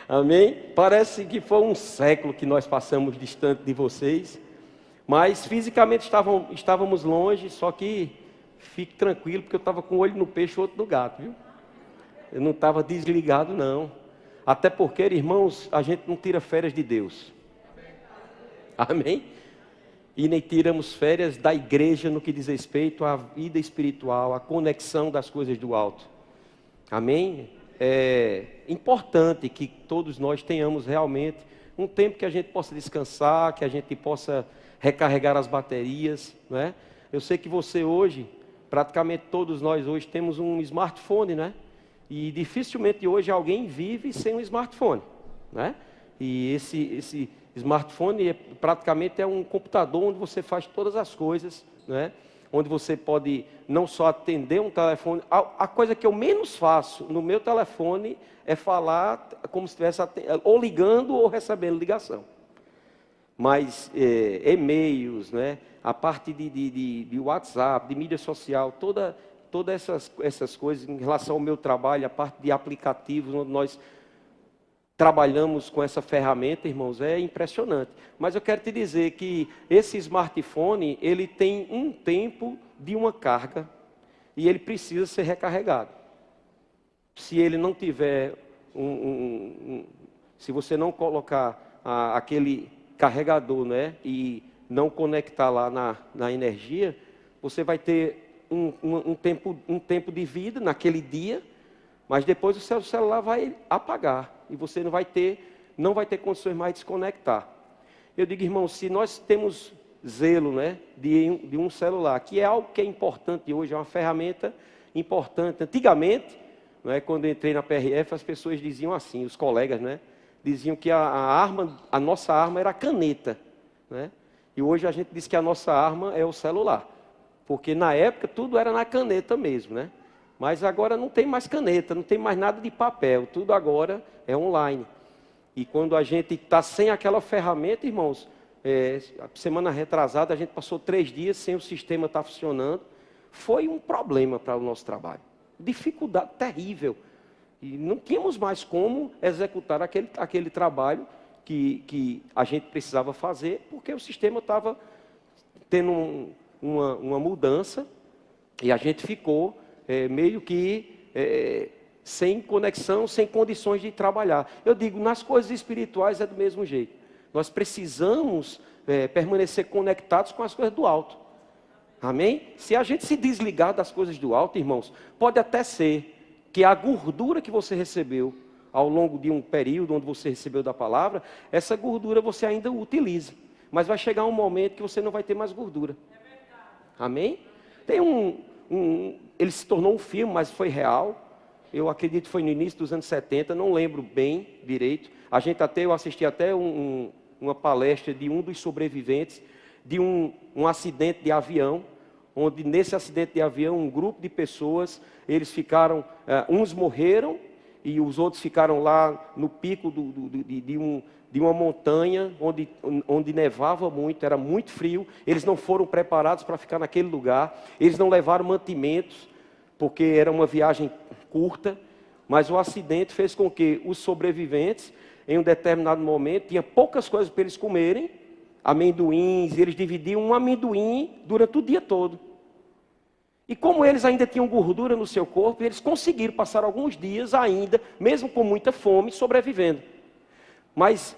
Amém? Parece que foi um século que nós passamos distante de vocês, mas fisicamente estávamos longe, só que fique tranquilo, porque eu estava com um olho no peixe e outro no gato, viu? Eu não estava desligado, não. Até porque, irmãos, a gente não tira férias de Deus. Amém? E nem tiramos férias da igreja no que diz respeito à vida espiritual, à conexão das coisas do alto. Amém? É importante que todos nós tenhamos realmente um tempo que a gente possa descansar, que a gente possa recarregar as baterias, não é? Eu sei que você hoje, praticamente todos nós hoje temos um smartphone, né? E dificilmente hoje alguém vive sem um smartphone, né? E esse smartphone praticamente é um computador onde você faz todas as coisas, né? Onde você pode não só atender um telefone. A coisa que eu menos faço no meu telefone é falar como se estivesse ou ligando ou recebendo ligação. Mas e-mails, né? A parte de WhatsApp, de mídia social, todas essas coisas em relação ao meu trabalho, a parte de aplicativos, onde nós trabalhamos com essa ferramenta, irmãos, é impressionante. Mas eu quero te dizer que esse smartphone, ele tem um tempo de uma carga e ele precisa ser recarregado. Se ele não tiver se você não colocar aquele carregador, né, e não conectar lá na energia, você vai ter um tempo de vida naquele dia, mas depois o seu celular vai apagar e você não vai ter condições mais de desconectar. Eu digo, irmão, se nós temos zelo, né, de um celular, que é algo que é importante hoje, é uma ferramenta importante. Antigamente, né, quando eu entrei na PRF, as pessoas diziam assim, os colegas, né, diziam que a nossa arma era a caneta, né? E hoje a gente diz que a nossa arma é o celular, porque na época tudo era na caneta mesmo, né? Mas agora não tem mais caneta, não tem mais nada de papel, tudo agora é online. E quando a gente está sem aquela ferramenta, irmãos, semana retrasada a gente passou 3 dias sem o sistema estar funcionando. Foi um problema para o nosso trabalho, dificuldade terrível. E não tínhamos mais como executar aquele trabalho que a gente precisava fazer, porque o sistema estava tendo uma mudança e a gente ficou meio que sem conexão, sem condições de trabalhar. Eu digo, nas coisas espirituais é do mesmo jeito. Nós precisamos permanecer conectados com as coisas do alto. Amém? Se a gente se desligar das coisas do alto, irmãos, pode até ser que a gordura que você recebeu ao longo de um período onde você recebeu da palavra, essa gordura você ainda utiliza. Mas vai chegar um momento que você não vai ter mais gordura. Amém? Tem ele se tornou um filme, mas foi real. Eu acredito que foi no início dos anos 70, não lembro bem direito. Eu assisti até uma palestra de um dos sobreviventes de um acidente de avião, onde nesse acidente de avião, um grupo de pessoas, eles ficaram, uns morreram e os outros ficaram lá no pico de uma montanha, onde nevava muito, era muito frio. Eles não foram preparados para ficar naquele lugar, eles não levaram mantimentos, porque era uma viagem curta, mas o acidente fez com que os sobreviventes, em um determinado momento, tinha poucas coisas para eles comerem, amendoins, e eles dividiam um amendoim durante o dia todo. E como eles ainda tinham gordura no seu corpo, eles conseguiram passar alguns dias ainda, mesmo com muita fome, sobrevivendo. Mas,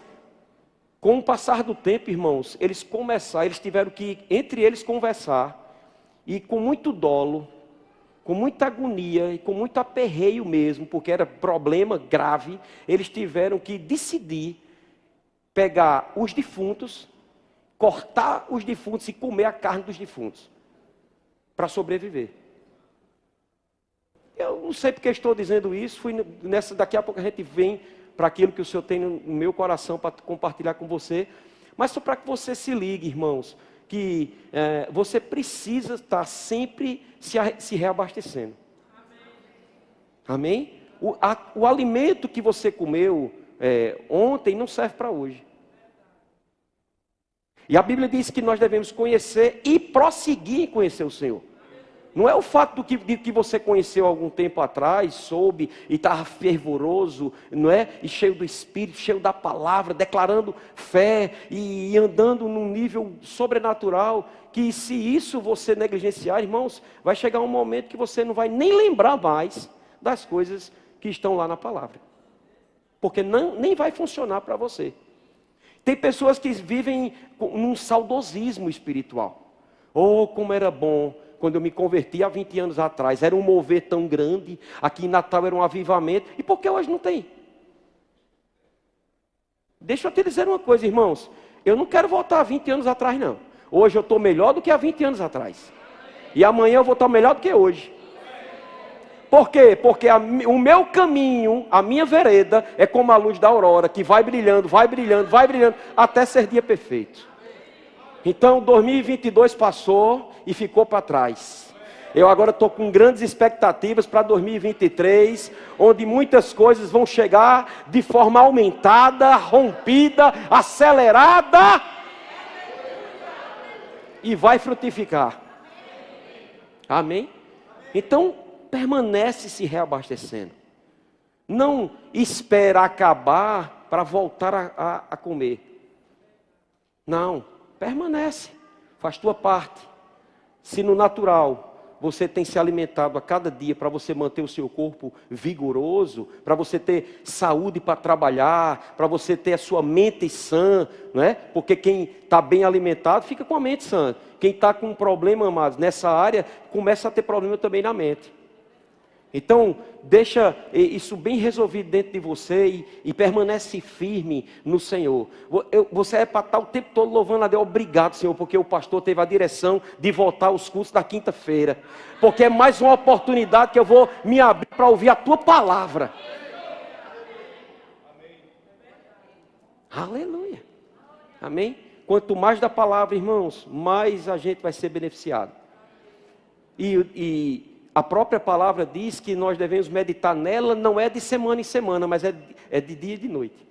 com o passar do tempo, irmãos, eles tiveram que, entre eles, conversar, e com muito dolo, com muita agonia e com muito aperreio mesmo, porque era problema grave, eles tiveram que decidir pegar os defuntos, cortar os defuntos e comer a carne dos defuntos, para sobreviver. Eu não sei porque estou dizendo isso, daqui a pouco a gente vem para aquilo que o Senhor tem no meu coração para compartilhar com você, mas só para que você se ligue, irmãos, que você precisa estar sempre se reabastecendo. Amém? O alimento que você comeu ontem não serve para hoje. E a Bíblia diz que nós devemos conhecer e prosseguir em conhecer o Senhor. Não é o fato de que você conheceu algum tempo atrás, soube e estava fervoroso, não é? E cheio do Espírito, cheio da palavra, declarando fé e andando num nível sobrenatural, que se isso você negligenciar, irmãos, vai chegar um momento que você não vai nem lembrar mais das coisas que estão lá na palavra. Porque nem vai funcionar para você. Tem pessoas que vivem num saudosismo espiritual. Oh, como era bom quando eu me converti há 20 anos atrás. Era um mover tão grande. Aqui em Natal era um avivamento. E por que hoje não tem? Deixa eu te dizer uma coisa, irmãos. Eu não quero voltar há 20 anos atrás, não. Hoje eu estou melhor do que há 20 anos atrás. E amanhã eu vou estar melhor do que hoje. Por quê? Porque o meu caminho, a minha vereda, é como a luz da aurora, que vai brilhando, vai brilhando, vai brilhando, até ser dia perfeito. Então 2022 passou e ficou para trás. Eu agora estou com grandes expectativas para 2023, onde muitas coisas vão chegar de forma aumentada, rompida, acelerada, e vai frutificar. Amém? Então, permanece se reabastecendo. Não espera acabar para voltar a comer. Não, permanece. Faz tua parte. Se no natural você tem se alimentado a cada dia para você manter o seu corpo vigoroso, para você ter saúde para trabalhar, para você ter a sua mente sã, não é? Porque quem está bem alimentado fica com a mente sã. Quem está com um problema, amados, nessa área, começa a ter problema também na mente. Então, deixa isso bem resolvido dentro de você e permanece firme no Senhor. Você é para estar o tempo todo louvando a Deus. Obrigado, Senhor, porque o pastor teve a direção de voltar aos cultos da quinta-feira. Porque é mais uma oportunidade que eu vou me abrir para ouvir a Tua palavra. Aleluia. Amém? Quanto mais da palavra, irmãos, mais a gente vai ser beneficiado. A própria palavra diz que nós devemos meditar nela, não é de semana em semana, mas é de dia e de noite.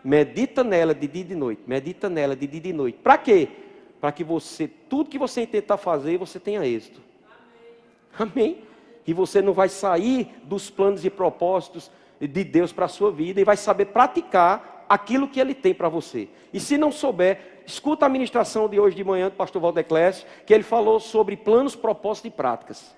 Medita nela de dia e de noite. Medita nela de dia e de noite. Para quê? Para que tudo que você tentar fazer, você tenha êxito. Amém? E você não vai sair dos planos e propósitos de Deus para a sua vida e vai saber praticar aquilo que Ele tem para você. E se não souber, escuta a ministração de hoje de manhã do pastor Valdeclésio, que ele falou sobre planos, propósitos e práticas.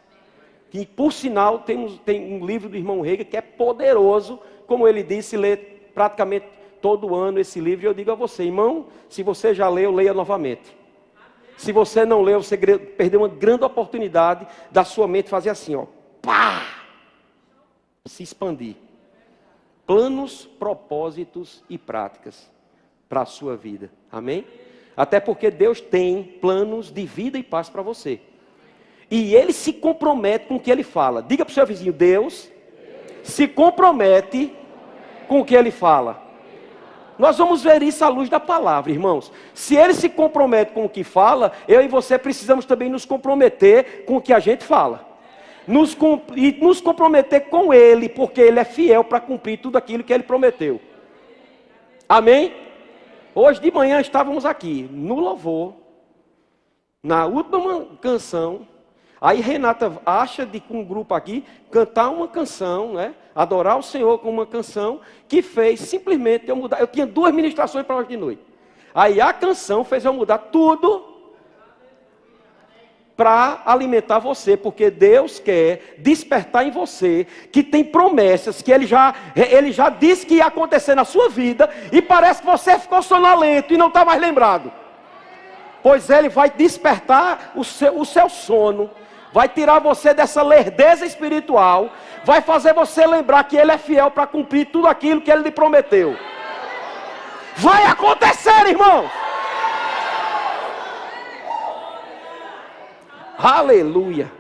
E por sinal, tem um livro do irmão Rega que é poderoso, como ele disse, lê praticamente todo ano esse livro. E eu digo a você, irmão, se você já leu, leia novamente. Se você não leu, você perdeu uma grande oportunidade da sua mente fazer assim, ó, pá! Se expandir. Planos, propósitos e práticas para a sua vida. Amém? Até porque Deus tem planos de vida e paz para você. E Ele se compromete com o que Ele fala. Diga para o seu vizinho, Deus se compromete com o que Ele fala. Nós vamos ver isso à luz da palavra, irmãos. Se Ele se compromete com o que fala, eu e você precisamos também nos comprometer com o que a gente fala. Nos comprometer com Ele, porque Ele é fiel para cumprir tudo aquilo que Ele prometeu. Amém? Hoje de manhã estávamos aqui, no louvor, na última canção. Aí Renata acha de com um grupo aqui, cantar uma canção, né? Adorar o Senhor com uma canção, que fez simplesmente eu mudar. Eu tinha 2 ministrações para hoje de noite. Aí a canção fez eu mudar tudo para alimentar você, porque Deus quer despertar em você, que tem promessas, que Ele já disse que ia acontecer na sua vida, e parece que você ficou sonolento e não está mais lembrado. Pois Ele vai despertar o seu sono, vai tirar você dessa lerdeza espiritual, vai fazer você lembrar que Ele é fiel para cumprir tudo aquilo que Ele lhe prometeu. Vai acontecer, irmão! Aleluia!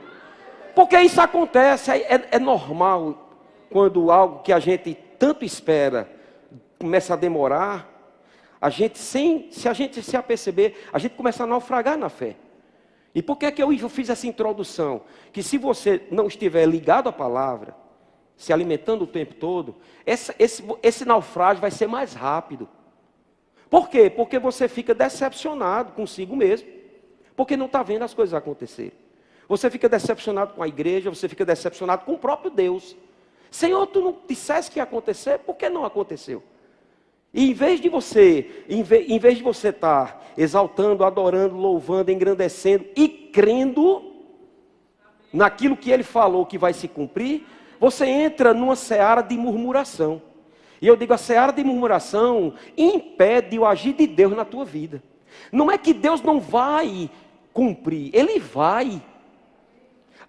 Porque isso acontece, é normal, quando algo que a gente tanto espera começa a demorar, se a gente se aperceber, a gente começa a naufragar na fé. E por que é que eu fiz essa introdução? Que se você não estiver ligado à palavra, se alimentando o tempo todo, esse naufrágio vai ser mais rápido. Por quê? Porque você fica decepcionado consigo mesmo. Porque não está vendo as coisas acontecerem. Você fica decepcionado com a igreja, você fica decepcionado com o próprio Deus. Senhor, tu não disseste que ia acontecer, por que não aconteceu? E em vez de você estar exaltando, adorando, louvando, engrandecendo e crendo naquilo que ele falou que vai se cumprir, você entra numa seara de murmuração. E eu digo, a seara de murmuração impede o agir de Deus na tua vida. Não é que Deus não vai cumprir, Ele vai.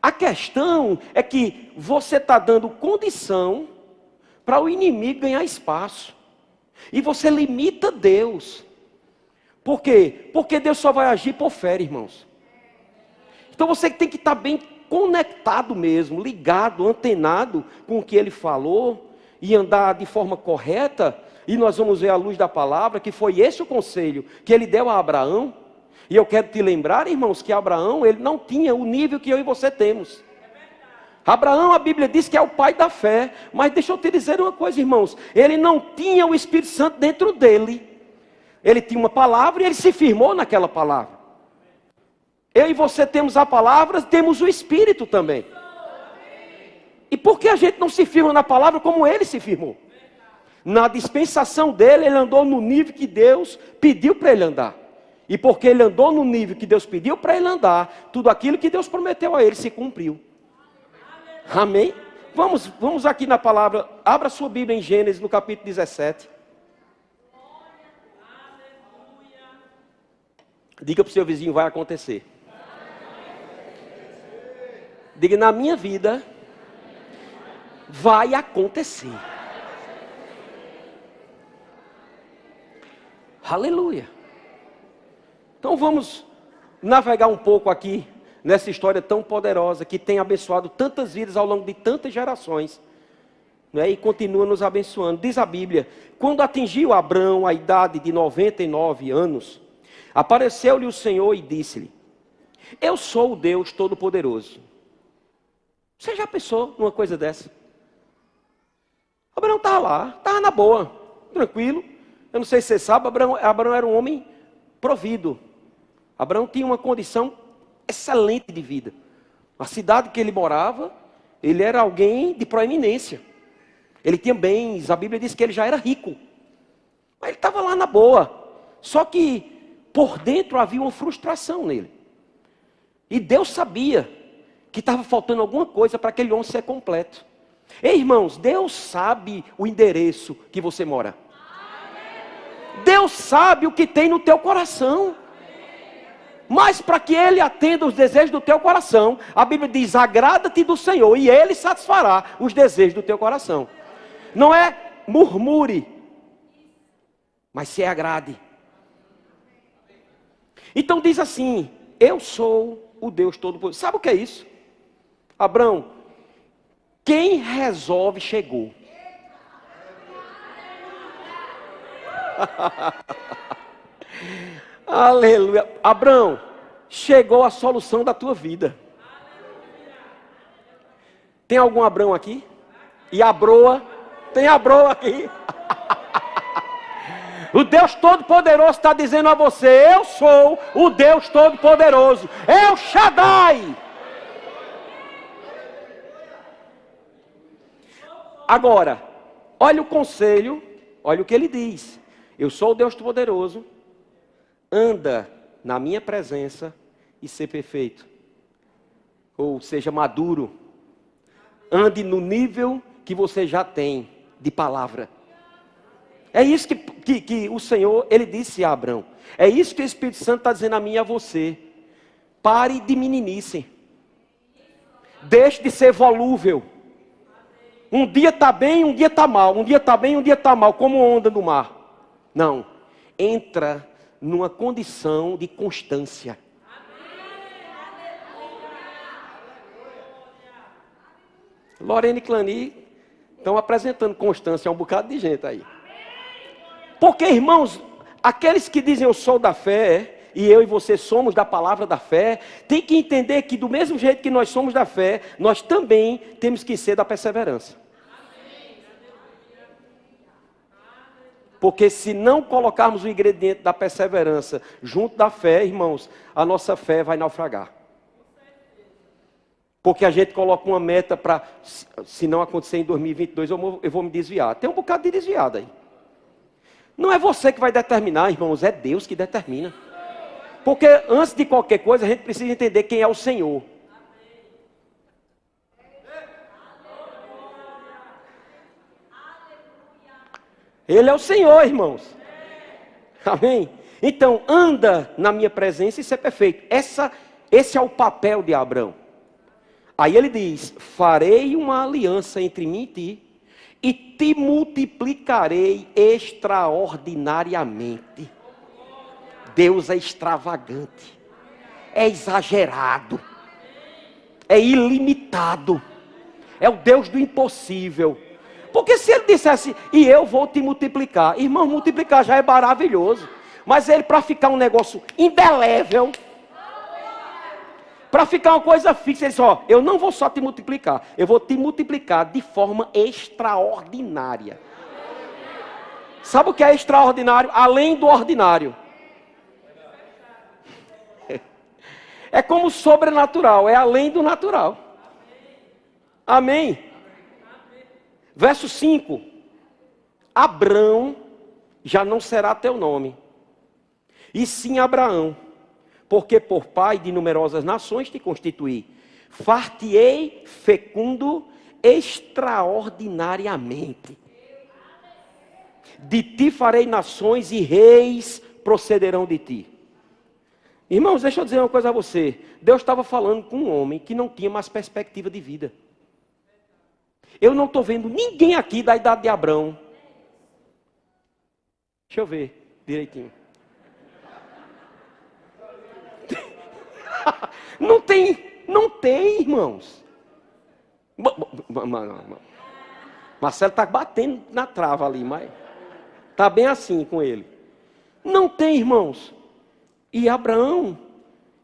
A questão é que você está dando condição para o inimigo ganhar espaço. E você limita Deus. Por quê? Porque Deus só vai agir por fé, irmãos. Então você tem que estar bem conectado mesmo, ligado, antenado com o que Ele falou e andar de forma correta. E nós vamos ver à luz da palavra que foi esse o conselho que Ele deu a Abraão. E eu quero te lembrar, irmãos, que Abraão, ele não tinha o nível que eu e você temos. Abraão, a Bíblia diz que é o pai da fé. Mas deixa eu te dizer uma coisa, irmãos. Ele não tinha o Espírito Santo dentro dele. Ele tinha uma palavra e ele se firmou naquela palavra. Eu e você temos a palavra, temos o Espírito também. E por que a gente não se firma na palavra como ele se firmou? Na dispensação dele, ele andou no nível que Deus pediu para ele andar. E porque ele andou no nível que Deus pediu para ele andar, tudo aquilo que Deus prometeu a ele se cumpriu. Amém? Vamos aqui na palavra. Abra sua Bíblia em Gênesis, no capítulo 17. Diga para o seu vizinho, vai acontecer. Diga, na minha vida, vai acontecer. Aleluia. Então vamos navegar um pouco aqui nessa história tão poderosa que tem abençoado tantas vidas ao longo de tantas gerações, né? E continua nos abençoando. Diz a Bíblia, quando atingiu Abrão a idade de 99 anos, apareceu-lhe o Senhor e disse-lhe, eu sou o Deus Todo-Poderoso. Você já pensou numa coisa dessa? Abraão estava lá, estava na boa, tranquilo. Eu não sei se você sabe, Abraão era um homem provido. Abraão tinha uma condição excelente de vida. A cidade que ele morava, ele era alguém de proeminência. Ele tinha bens, a Bíblia diz que ele já era rico. Mas ele estava lá na boa. Só que por dentro havia uma frustração nele. E Deus sabia que estava faltando alguma coisa para aquele homem ser completo. Ei, irmãos, Deus sabe o endereço que você mora. Deus sabe o que tem no teu coração. Mas para que Ele atenda os desejos do teu coração, a Bíblia diz, agrada-te do Senhor e Ele satisfará os desejos do teu coração. Não é murmure, mas se agrade. Então diz assim, eu sou o Deus Todo-Poderoso. Sabe o que é isso? Abraão, quem resolve chegou. Aleluia. Abraão, chegou a solução da tua vida. Tem algum Abraão aqui? E Abroa? Tem Abroa aqui? O Deus Todo-Poderoso está dizendo a você, eu sou o Deus Todo-Poderoso. El Shaddai. Agora, olha o conselho, olha o que ele diz. Eu sou o Deus Todo-Poderoso. Anda na minha presença e ser perfeito. Ou seja, maduro. Ande no nível que você já tem de palavra. É isso que o Senhor, Ele disse a Abraão. É isso que o Espírito Santo está dizendo a mim e a você. Pare de meninice. Deixe de ser volúvel. Um dia está bem, um dia está mal. Um dia está bem, um dia está mal. Como onda no mar. Não. Entra numa condição de constância. Lorena e Clani estão apresentando constância a um bocado de gente aí. Porque, irmãos, aqueles que dizem eu sou da fé, e eu e você somos da palavra da fé, tem que entender que do mesmo jeito que nós somos da fé, nós também temos que ser da perseverança. Porque se não colocarmos o ingrediente da perseverança junto da fé, irmãos, a nossa fé vai naufragar. Porque a gente coloca uma meta para, se não acontecer em 2022, eu vou me desviar. Tem um bocado de desviado aí. Não é você que vai determinar, irmãos, é Deus que determina. Porque antes de qualquer coisa, a gente precisa entender quem é o Senhor. Ele é o Senhor, irmãos. Amém? Então, anda na minha presença e ser perfeito. Esse é o papel de Abraão. Aí ele diz: farei uma aliança entre mim e ti, e te multiplicarei extraordinariamente. Deus é extravagante, é exagerado, é ilimitado, é o Deus do impossível. Porque se ele dissesse, e eu vou te multiplicar, irmão, multiplicar já é maravilhoso, mas ele, para ficar um negócio indelével, para ficar uma coisa fixa, ele disse, ó, eu não vou só te multiplicar, eu vou te multiplicar de forma extraordinária. Sabe o que é extraordinário? Além do ordinário. É como sobrenatural, é além do natural. Amém? Verso 5. Abrão já não será teu nome, e sim Abraão, porque por pai de numerosas nações te constituí. Far-te-ei fecundo extraordinariamente. De ti farei nações e reis procederão de ti. Irmãos, deixa eu dizer uma coisa a você. Deus estava falando com um homem que não tinha mais perspectiva de vida. Eu não estou vendo ninguém aqui da idade de Abrão. Deixa eu ver direitinho. Não tem, irmãos. Marcelo está batendo na trava ali, mas está bem assim com ele. Não tem, irmãos. E Abraão,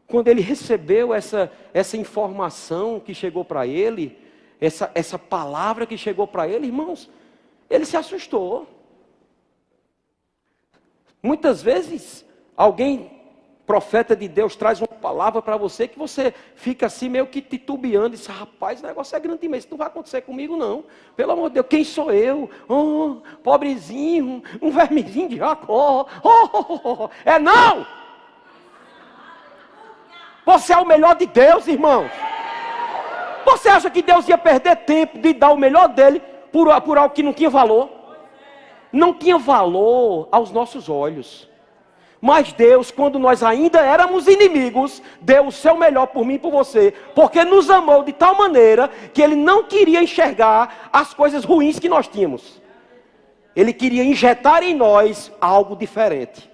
quando ele recebeu essa informação que chegou para ele, essa palavra que chegou para ele, irmãos, ele se assustou. Muitas vezes, alguém, profeta de Deus, traz uma palavra para você que você fica assim meio que titubeando, e diz, rapaz, o negócio é grande demais, isso não vai acontecer comigo não. Pelo amor de Deus, quem sou eu? Oh, pobrezinho, um vermezinho de Jacó. É não! Você é o melhor de Deus, irmão. Você acha que Deus ia perder tempo de dar o melhor dele por algo que não tinha valor? Não tinha valor aos nossos olhos. Mas Deus, quando nós ainda éramos inimigos, deu o seu melhor por mim e por você. Porque nos amou de tal maneira que Ele não queria enxergar as coisas ruins que nós tínhamos. Ele queria injetar em nós algo diferente.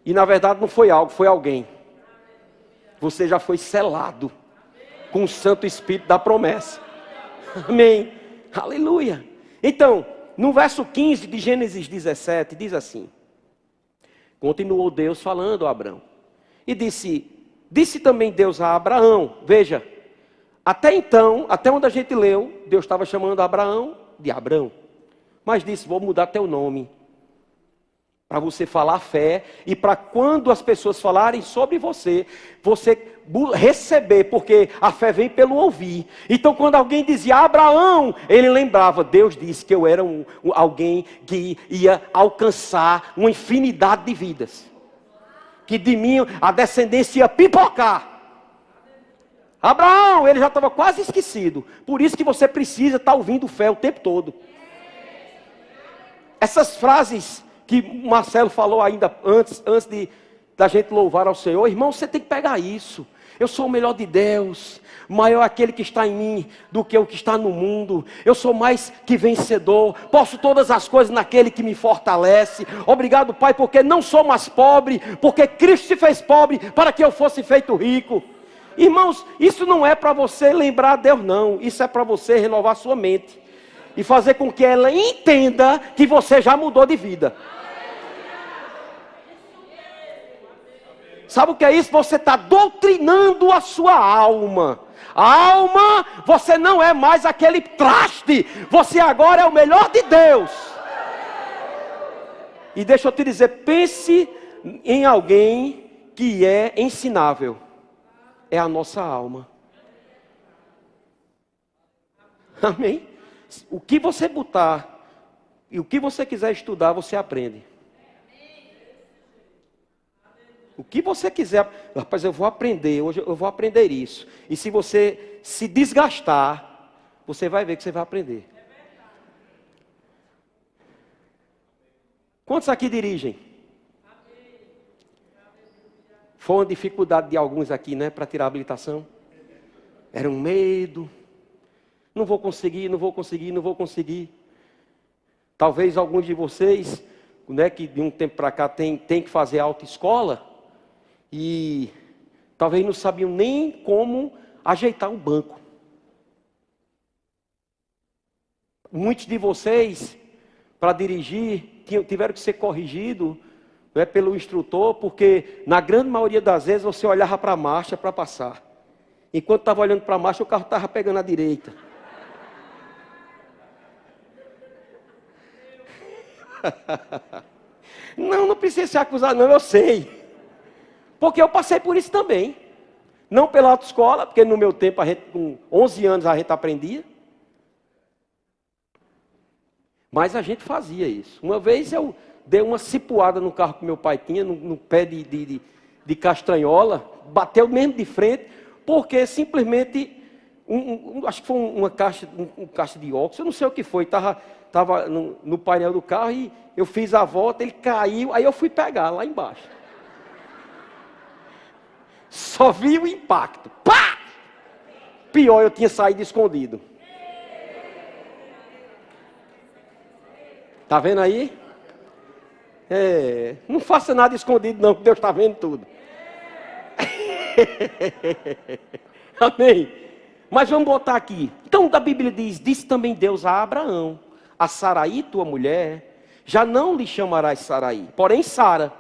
E na verdade não foi algo, foi alguém. Você já foi selado com o Santo Espírito da promessa. Amém. Aleluia. Então, no verso 15 de Gênesis 17, diz assim. Continuou Deus falando a Abraão. E disse também Deus a Abraão. Veja, até então, até onde a gente leu, Deus estava chamando Abraão de Abrão. Mas disse, vou mudar teu nome. Para você falar fé e para quando as pessoas falarem sobre você receber, porque a fé vem pelo ouvir. Então quando alguém dizia Abraão, ele lembrava, Deus disse que eu era alguém que ia alcançar uma infinidade de vidas. Que de mim a descendência ia pipocar. Abraão, ele já estava quase esquecido. Por isso que você precisa estar ouvindo fé o tempo todo. Essas frases que Marcelo falou ainda antes da gente louvar ao Senhor, irmão, você tem que pegar isso. Eu sou o melhor de Deus, maior aquele que está em mim do que o que está no mundo. Eu sou mais que vencedor, posso todas as coisas naquele que me fortalece. Obrigado, Pai, porque não sou mais pobre, porque Cristo se fez pobre para que eu fosse feito rico. Irmãos, isso não é para você lembrar a Deus não, isso é para você renovar sua mente e fazer com que ela entenda que você já mudou de vida. Sabe o que é isso? Você está doutrinando a sua alma. A alma, você não é mais aquele traste. Você agora é o melhor de Deus. E deixa eu te dizer, pense em alguém que é ensinável. é a nossa alma. Amém? O que você botar e o que você quiser estudar, você aprende. O que você quiser, rapaz, eu vou aprender, hoje eu vou aprender isso. E se você se desgastar, você vai ver que você vai aprender. Quantos aqui dirigem? Foi uma dificuldade de alguns aqui, né, para tirar a habilitação. Era um medo. Não vou conseguir, não vou conseguir, não vou conseguir. Talvez alguns de vocês, né, que de um tempo para cá tem que fazer autoescola, e talvez não sabiam nem como ajeitar um banco. Muitos de vocês, para dirigir, tiveram que ser corrigidos, né, pelo instrutor, porque na grande maioria das vezes você olhava para a marcha para passar. Enquanto estava olhando para a marcha, o carro estava pegando à direita. Não precisa se acusar, não, eu sei. Porque eu passei por isso também. Não pela autoescola, porque no meu tempo, com 11 anos, a gente aprendia. Mas a gente fazia isso. Uma vez eu dei uma cipuada no carro que meu pai tinha, no pé de castanhola, bateu mesmo de frente, porque simplesmente, acho que foi uma caixa de óxido, eu não sei o que foi, estava no painel do carro e eu fiz a volta, ele caiu, aí eu fui pegar lá embaixo. Só vi o impacto. Pá! Pior, eu tinha saído escondido. Tá vendo aí? Não faça nada escondido não, que Deus está vendo tudo. Amém? Mas vamos botar aqui. Então a Bíblia diz, disse também Deus a Abraão, a Saraí, tua mulher, já não lhe chamarás Saraí, porém Sara,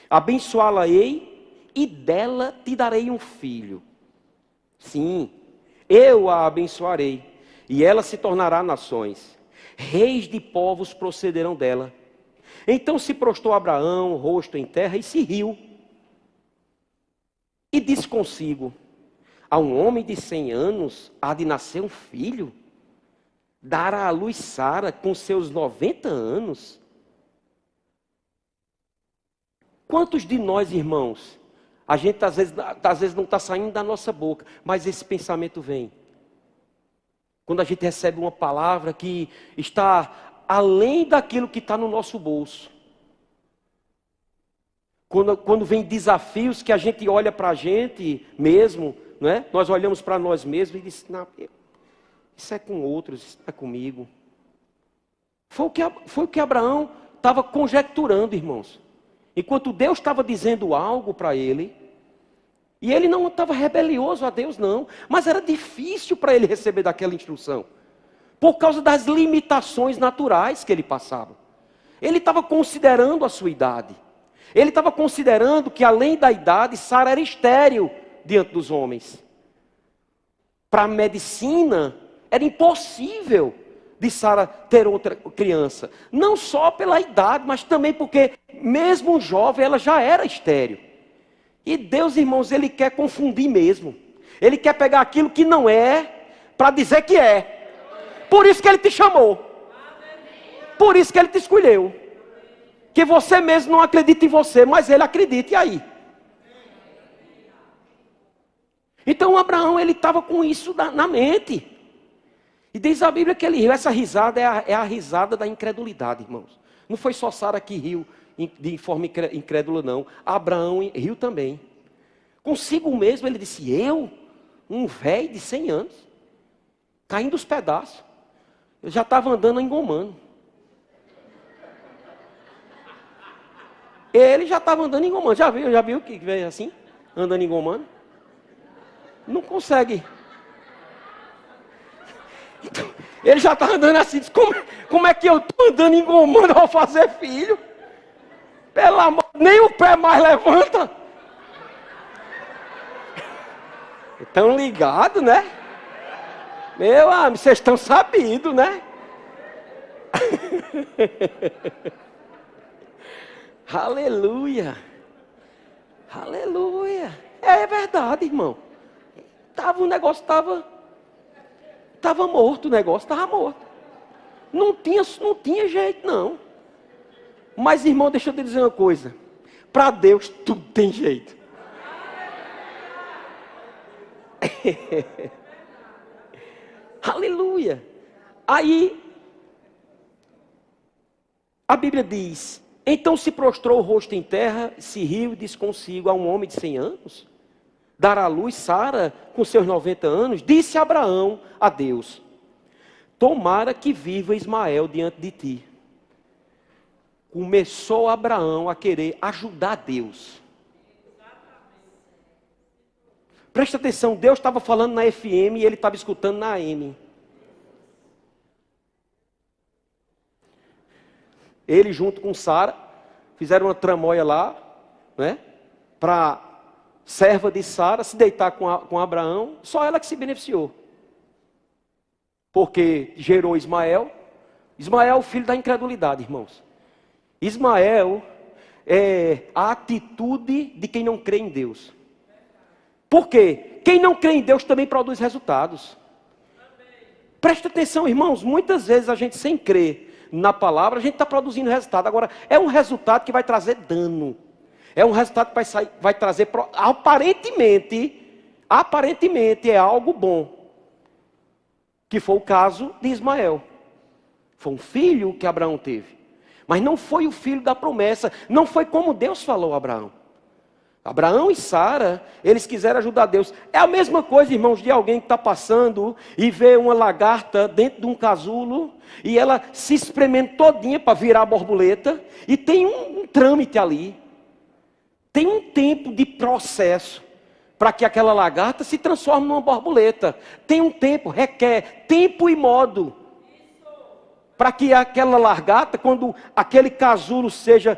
abençoá-la-ei, e dela te darei um filho. Sim, eu a abençoarei, e ela se tornará nações. Reis de povos procederão dela. Então se prostrou Abraão, rosto em terra, e se riu. E disse consigo, a um homem de 100 anos há de nascer um filho? Dará à luz Sara com seus 90 anos? Quantos de nós, irmãos, a gente às vezes não está saindo da nossa boca, mas esse pensamento vem. Quando a gente recebe uma palavra que está além daquilo que está no nosso bolso. Quando vem desafios que a gente olha para a gente mesmo, né? Nós olhamos para nós mesmos e diz, não, isso é com outros, isso não é comigo. Foi o que Abraão estava conjecturando, irmãos. Enquanto Deus estava dizendo algo para ele, e ele não estava rebelioso a Deus não, mas era difícil para ele receber daquela instrução, por causa das limitações naturais que ele passava. Ele estava considerando a sua idade, ele estava considerando que além da idade, Sara era estéril diante dos homens. Para a medicina, era impossível de Sara ter outra criança. Não só pela idade, mas também porque, mesmo jovem, ela já era estéril. E Deus, irmãos, Ele quer confundir mesmo. Ele quer pegar aquilo que não é, para dizer que é. Por isso que Ele te chamou. Por isso que Ele te escolheu. Que você mesmo não acredita em você, mas Ele acredita, e aí? Então Abraão, ele estava com isso na mente. E diz a Bíblia que ele riu. Essa risada é a risada da incredulidade, irmãos. Não foi só Sara que riu de forma incrédula, não. Abraão riu também. Consigo mesmo ele disse, eu, um velho de 100 anos, caindo os pedaços. Eu já estava andando engomando. Ele já estava andando engomando. Já viu que veio assim? Andando engomando? Não consegue. Então, ele já está andando assim, diz, como é que eu estou andando engomando ao fazer filho? Pelo amor, nem o pé mais levanta. Estão ligados, né? Meu amigo, vocês estão sabidos, né? Aleluia. Aleluia. É verdade, irmão. O negócio estava morto, o negócio estava morto. Não tinha jeito, não. Mas, irmão, deixa eu te dizer uma coisa. Para Deus, tudo tem jeito. Aleluia. Aí, a Bíblia diz: então se prostrou o rosto em terra, se riu e disse consigo: a um homem de 100 anos dará à luz Sara com seus 90 anos. Disse Abraão a Deus: tomara que viva Ismael diante de ti. Começou Abraão a querer ajudar Deus. Presta atenção, Deus estava falando na FM e ele estava escutando na AM. Ele junto com Sara fizeram uma tramóia lá, né? Para serva de Sara se deitar com Abraão. Só ela que se beneficiou. Porque gerou Ismael. Ismael, filho da incredulidade, irmãos. Ismael é a atitude de quem não crê em Deus. Por quê? Quem não crê em Deus também produz resultados. Presta atenção, irmãos. Muitas vezes a gente, sem crer na palavra, a gente está produzindo resultado. Agora, é um resultado que vai trazer dano. É um resultado que vai trazer, aparentemente é algo bom. Que foi o caso de Ismael. Foi um filho que Abraão teve. Mas não foi o filho da promessa. Não foi como Deus falou a Abraão. Abraão e Sara, eles quiseram ajudar Deus. É a mesma coisa, irmãos, de alguém que está passando e vê uma lagarta dentro de um casulo e ela se espremendo todinha para virar borboleta e tem um trâmite ali. Tem um tempo de processo para que aquela lagarta se transforme numa borboleta. Tem um tempo, requer tempo e modo. Para que aquela lagarta, quando aquele casulo seja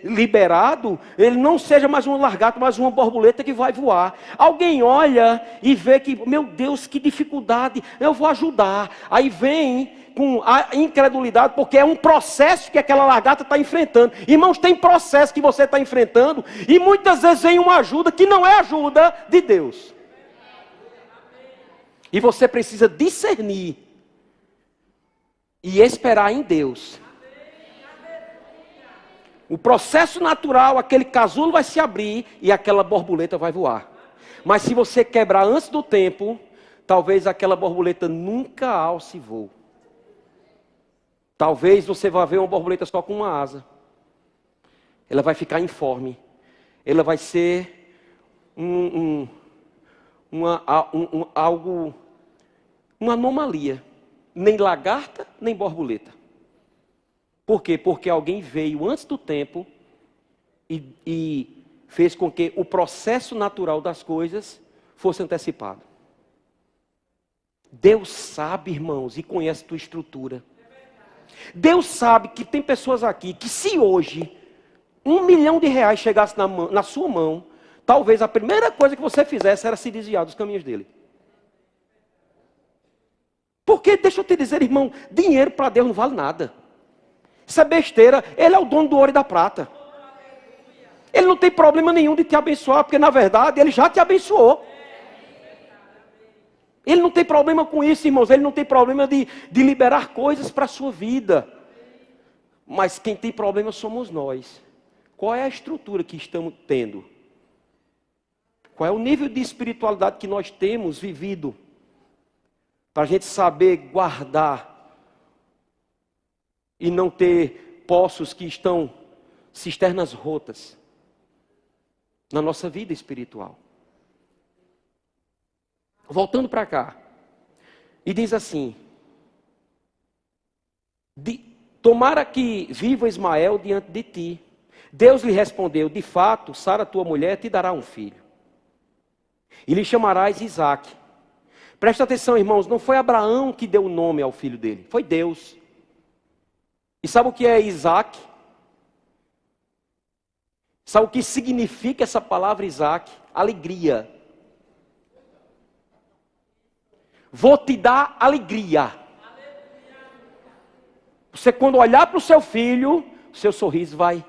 liberado, ele não seja mais uma lagarta, mas uma borboleta que vai voar. Alguém olha e vê que, meu Deus, que dificuldade, eu vou ajudar. Aí vem com a incredulidade, porque é um processo que aquela lagarta está enfrentando. Irmãos, tem processo que você está enfrentando, e muitas vezes vem uma ajuda que não é ajuda de Deus. E você precisa discernir e esperar em Deus. O processo natural, aquele casulo vai se abrir e aquela borboleta vai voar. Mas se você quebrar antes do tempo, talvez aquela borboleta nunca alce voo. Talvez você vá ver uma borboleta só com uma asa. Ela vai ficar informe. Ela vai ser uma anomalia. Nem lagarta, nem borboleta. Por quê? Porque alguém veio antes do tempo e fez com que o processo natural das coisas fosse antecipado. Deus sabe, irmãos, e conhece a tua estrutura. Deus sabe que tem pessoas aqui que se hoje R$1 milhão chegasse na sua mão, talvez a primeira coisa que você fizesse era se desviar dos caminhos dele. Porque, deixa eu te dizer, irmão, dinheiro para Deus não vale nada. Isso é besteira. Ele é o dono do ouro e da prata. Ele não tem problema nenhum de te abençoar, porque na verdade ele já te abençoou. Ele não tem problema com isso, irmãos. Ele não tem problema de liberar coisas para a sua vida. Mas quem tem problema somos nós. Qual é a estrutura que estamos tendo? Qual é o nível de espiritualidade que nós temos vivido? Para a gente saber guardar e não ter poços que estão, cisternas rotas na nossa vida espiritual. Voltando para cá. E diz assim: tomara que viva Ismael diante de ti. Deus lhe respondeu: de fato, Sara, tua mulher, te dará um filho. E lhe chamarás Isaque. Presta atenção, irmãos, não foi Abraão que deu o nome ao filho dele, foi Deus. E sabe o que é Isaque? Sabe o que significa essa palavra Isaque? Alegria. Vou te dar alegria. Você quando olhar para o seu filho, seu sorriso vai.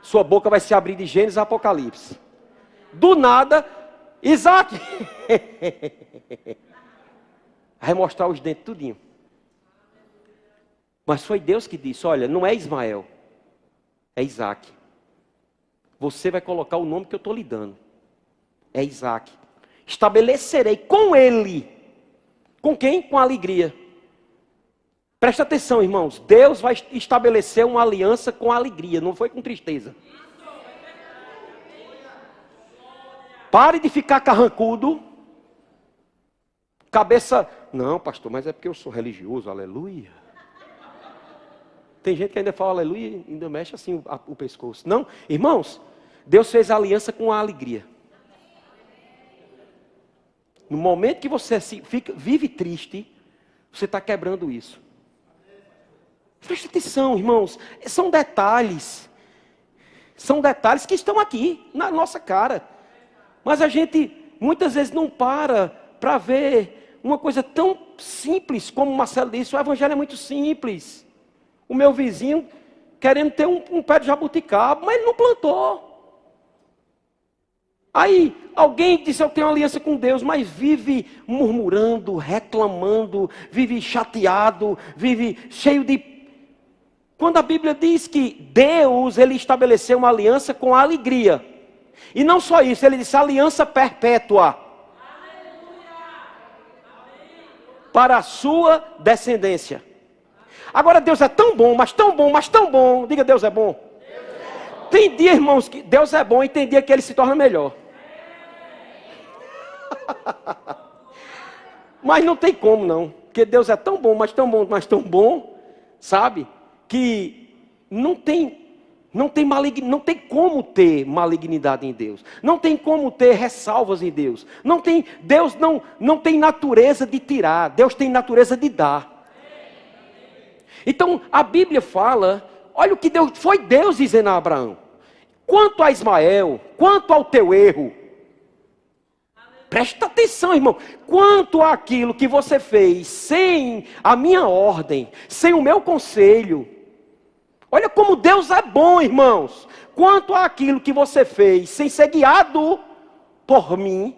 Sua boca vai se abrir de Gênesis a Apocalipse. Do nada, Isaac. Vai mostrar os dentes tudinho. Mas foi Deus que disse, olha, não é Ismael, é Isaac. Você vai colocar o nome que eu estou lhe dando. É Isaac. Estabelecerei com ele. Com quem? Com alegria. Presta atenção, irmãos. Deus vai estabelecer uma aliança com alegria, não foi com tristeza. Pare de ficar carrancudo. Cabeça... Não, pastor, mas é porque eu sou religioso, aleluia. Tem gente que ainda fala aleluia e ainda mexe assim o pescoço. Não, irmãos, Deus fez a aliança com a alegria. No momento que você vive triste, você está quebrando isso. Preste atenção, irmãos. São detalhes. São detalhes que estão aqui, na nossa cara. Mas a gente, muitas vezes, não para ver uma coisa tão simples, como o Marcelo disse. O evangelho é muito simples. O meu vizinho querendo ter um pé de jabuticaba, mas ele não plantou. Aí, alguém disse, eu tenho uma aliança com Deus, mas vive murmurando, reclamando, vive chateado, vive cheio de... Quando a Bíblia diz que Deus, ele estabeleceu uma aliança com alegria. E não só isso, ele disse aliança perpétua. Para a sua descendência. Agora Deus é tão bom, mas tão bom, mas tão bom. Diga, Deus é bom. Tem dia, irmãos, que Deus é bom e tem dia que ele se torna melhor. Mas não tem como não, porque Deus é tão bom, mas tão bom, mas tão bom, sabe? Que não tem como ter malignidade em Deus. Não tem como ter ressalvas em Deus. Deus não tem natureza de tirar, Deus tem natureza de dar. Então a Bíblia fala, olha o que foi Deus dizendo a Abraão. Quanto a Ismael, quanto ao teu erro, presta atenção, irmão. Quanto àquilo que você fez sem a minha ordem, sem o meu conselho. Olha como Deus é bom, irmãos. Quanto àquilo que você fez sem ser guiado por mim.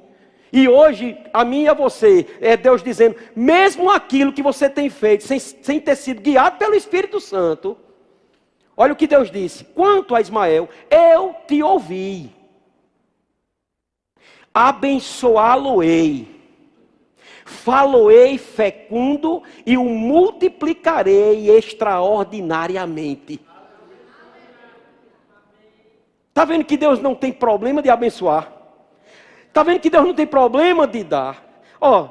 E hoje, a mim e a você, é Deus dizendo, mesmo aquilo que você tem feito sem ter sido guiado pelo Espírito Santo. Olha o que Deus disse. Quanto a Ismael, eu te ouvi. Abençoá-lo-ei, falo-ei fecundo e o multiplicarei extraordinariamente. Está vendo que Deus não tem problema de abençoar? Está vendo que Deus não tem problema de dar?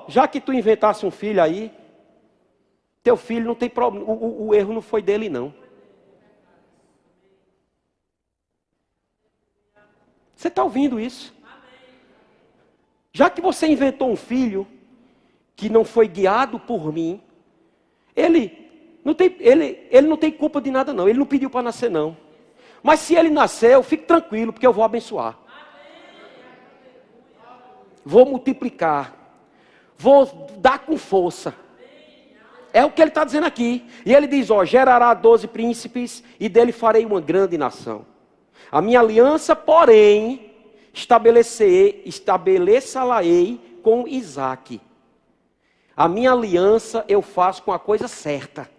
Já que tu inventasse um filho aí, teu filho não tem problema, o erro não foi dele não. Você está ouvindo isso? Já que você inventou um filho que não foi guiado por mim, ele não tem culpa de nada não, ele não pediu para nascer não. Mas se ele nasceu, fique tranquilo, porque eu vou abençoar. Vou multiplicar, vou dar com força. É o que ele está dizendo aqui. E ele diz, gerará 12 príncipes e dele farei uma grande nação. A minha aliança, porém... estabeleça-la-ei com Isaac. A minha aliança eu faço com a coisa certa.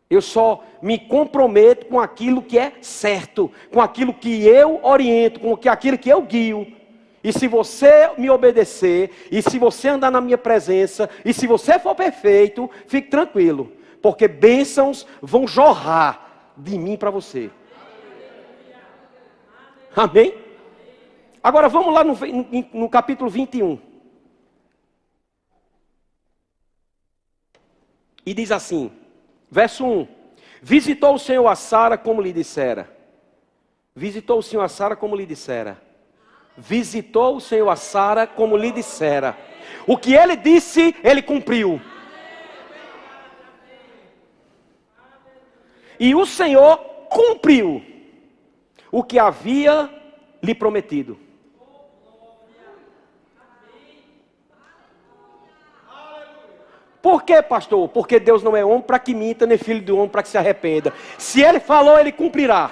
Eu só me comprometo com aquilo que é certo, com aquilo que eu oriento, com aquilo que eu guio. E se você me obedecer, e se você andar na minha presença, e se você for perfeito, fique tranquilo, porque bênçãos vão jorrar de mim para você. Amém? Agora vamos lá no capítulo 21. E diz assim, verso 1. Visitou o Senhor a Sara como lhe dissera. Visitou o Senhor a Sara como lhe dissera. Visitou o Senhor a Sara como lhe dissera. O que ele disse, ele cumpriu. E o Senhor cumpriu o que havia lhe prometido. Por quê, pastor? Porque Deus não é homem para que minta, nem filho de homem para que se arrependa. Se ele falou, ele cumprirá.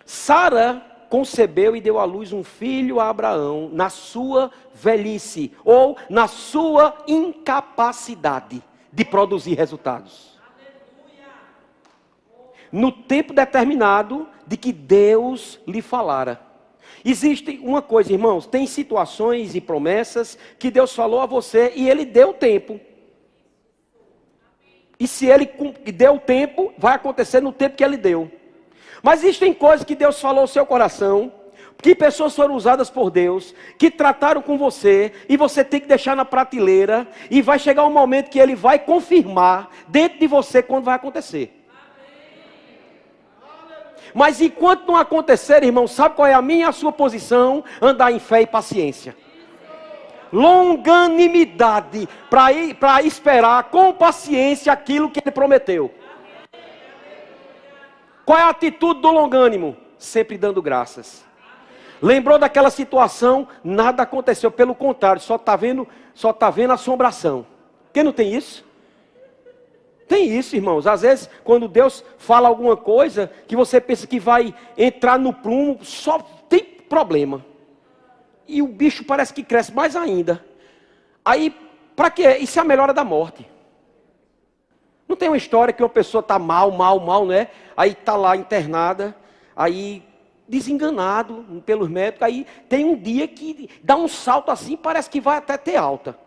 Sara concebeu e deu à luz um filho a Abraão na sua velhice, ou na sua incapacidade de produzir resultados. No tempo determinado de que Deus lhe falara. Existe uma coisa, irmãos, tem situações e promessas que Deus falou a você e Ele deu tempo. E se Ele deu tempo, vai acontecer no tempo que Ele deu. Mas existem coisas que Deus falou ao seu coração, que pessoas foram usadas por Deus, que trataram com você, e você tem que deixar na prateleira, e vai chegar um momento que Ele vai confirmar dentro de você quando vai acontecer. Mas enquanto não acontecer, irmão, sabe qual é a minha e a sua posição? Andar em fé e paciência. Longanimidade, para esperar com paciência aquilo que Ele prometeu. Qual é a atitude do longânimo? Sempre dando graças. Lembrou daquela situação? Nada aconteceu, pelo contrário, só está vendo assombração. Quem não tem isso? Tem isso, irmãos. Às vezes, quando Deus fala alguma coisa, que você pensa que vai entrar no prumo, só tem problema. E o bicho parece que cresce mais ainda. Aí, para quê? Isso é a melhora da morte. Não tem uma história que uma pessoa está mal, né? Aí está lá internada, aí desenganado pelos médicos, aí tem um dia que dá um salto assim, parece que vai até ter alta.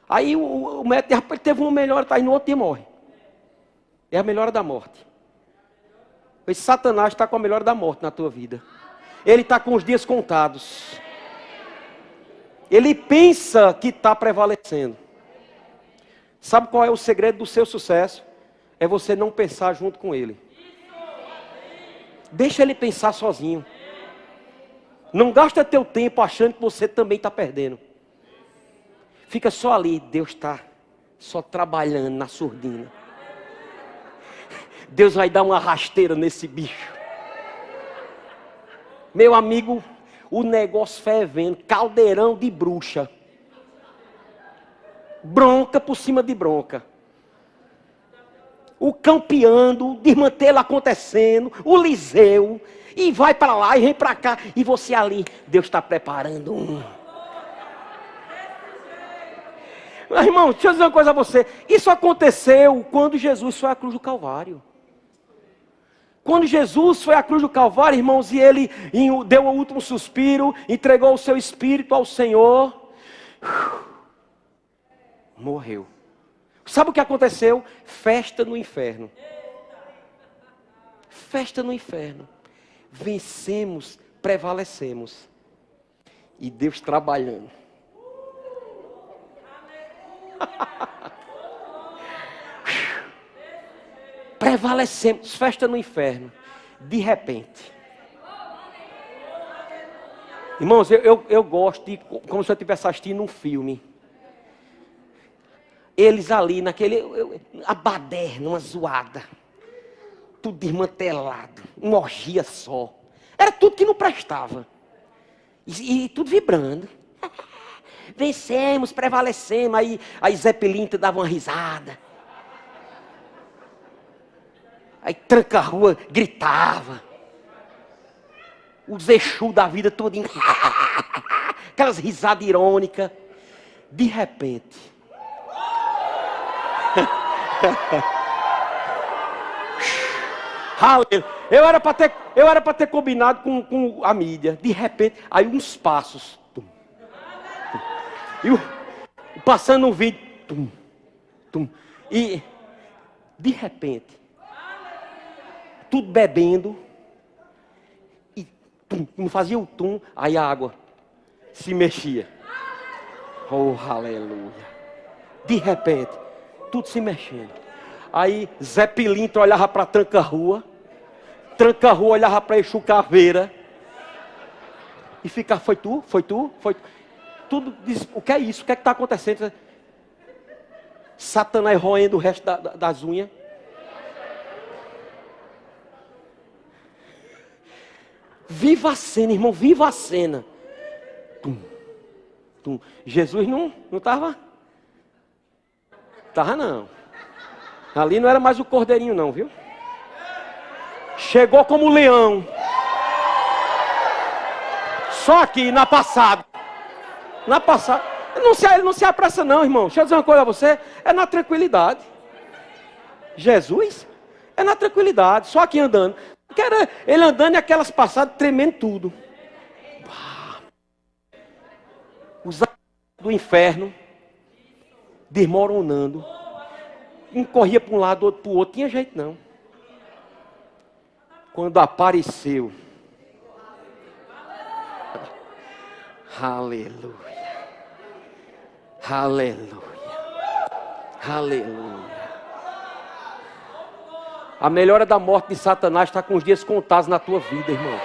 Aí o médico, rapaz, ele teve uma melhora, tá aí no outro dia morre. É a melhora da morte. Esse Satanás está com a melhora da morte na tua vida. Ele está com os dias contados. Ele pensa que está prevalecendo. Sabe qual é o segredo do seu sucesso? É você não pensar junto com ele. Deixa ele pensar sozinho. Não gasta teu tempo achando que você também está perdendo. Fica só ali, Deus está só trabalhando na surdina. Deus vai dar uma rasteira nesse bicho. Meu amigo, o negócio fervendo, caldeirão de bruxa. Bronca por cima de bronca. O campeando, desmantelo acontecendo, o Liseu, e vai para lá e vem para cá, e você ali, Deus está preparando um. Mas, irmão, deixa eu dizer uma coisa a você. Isso aconteceu quando Jesus foi à cruz do Calvário. Quando Jesus foi à cruz do Calvário, irmãos, e Ele deu o último suspiro, entregou o seu espírito ao Senhor, morreu. Sabe o que aconteceu? Festa no inferno. Festa no inferno. Vencemos, prevalecemos. E Deus trabalhando. Prevalecemos, festa no inferno. De repente. Irmãos, eu gosto de, como se eu estivesse assistindo um filme. Eles ali naquele, a baderna, uma zoada. Tudo desmantelado, uma orgia só. Era tudo que não prestava. E tudo vibrando. Vencemos, prevalecemos. Aí Zé Pilintra dava uma risada. Aí Tranca-Rua gritava. Os Exu da vida todinho. Aquelas risadas irônicas. De repente. Eu era para ter combinado com a mídia. De repente, aí uns passos. Tum, tum, e passando um vídeo. Tum, tum, e de repente, tudo bebendo. E tum, fazia o tum, aí a água se mexia. Oh, aleluia. De repente, tudo se mexendo. Aí Zé Pilintra olhava para Tranca-Rua. Tranca-Rua olhava para Exu Caveira. E ficava, foi tu? Tudo diz, o que é isso? O que é que está acontecendo? Satanás roendo o resto das unhas. Viva a cena, irmão, viva a cena. Tum, tum. Jesus não estava? Estava não. Ali não era mais o cordeirinho não, viu? Chegou como leão. Só aqui, na passada. Na passada. Ele não se apressa não, irmão. Deixa eu dizer uma coisa a você. É na tranquilidade. Jesus? É na tranquilidade. Só aqui andando. Ele andando e aquelas passadas tremendo tudo. Os do inferno desmoronando. Um corria para um lado, outro para o outro. Tinha jeito não. Quando apareceu. Aleluia. Aleluia. Aleluia. A melhora da morte de Satanás está com os dias contados na tua vida, irmãos.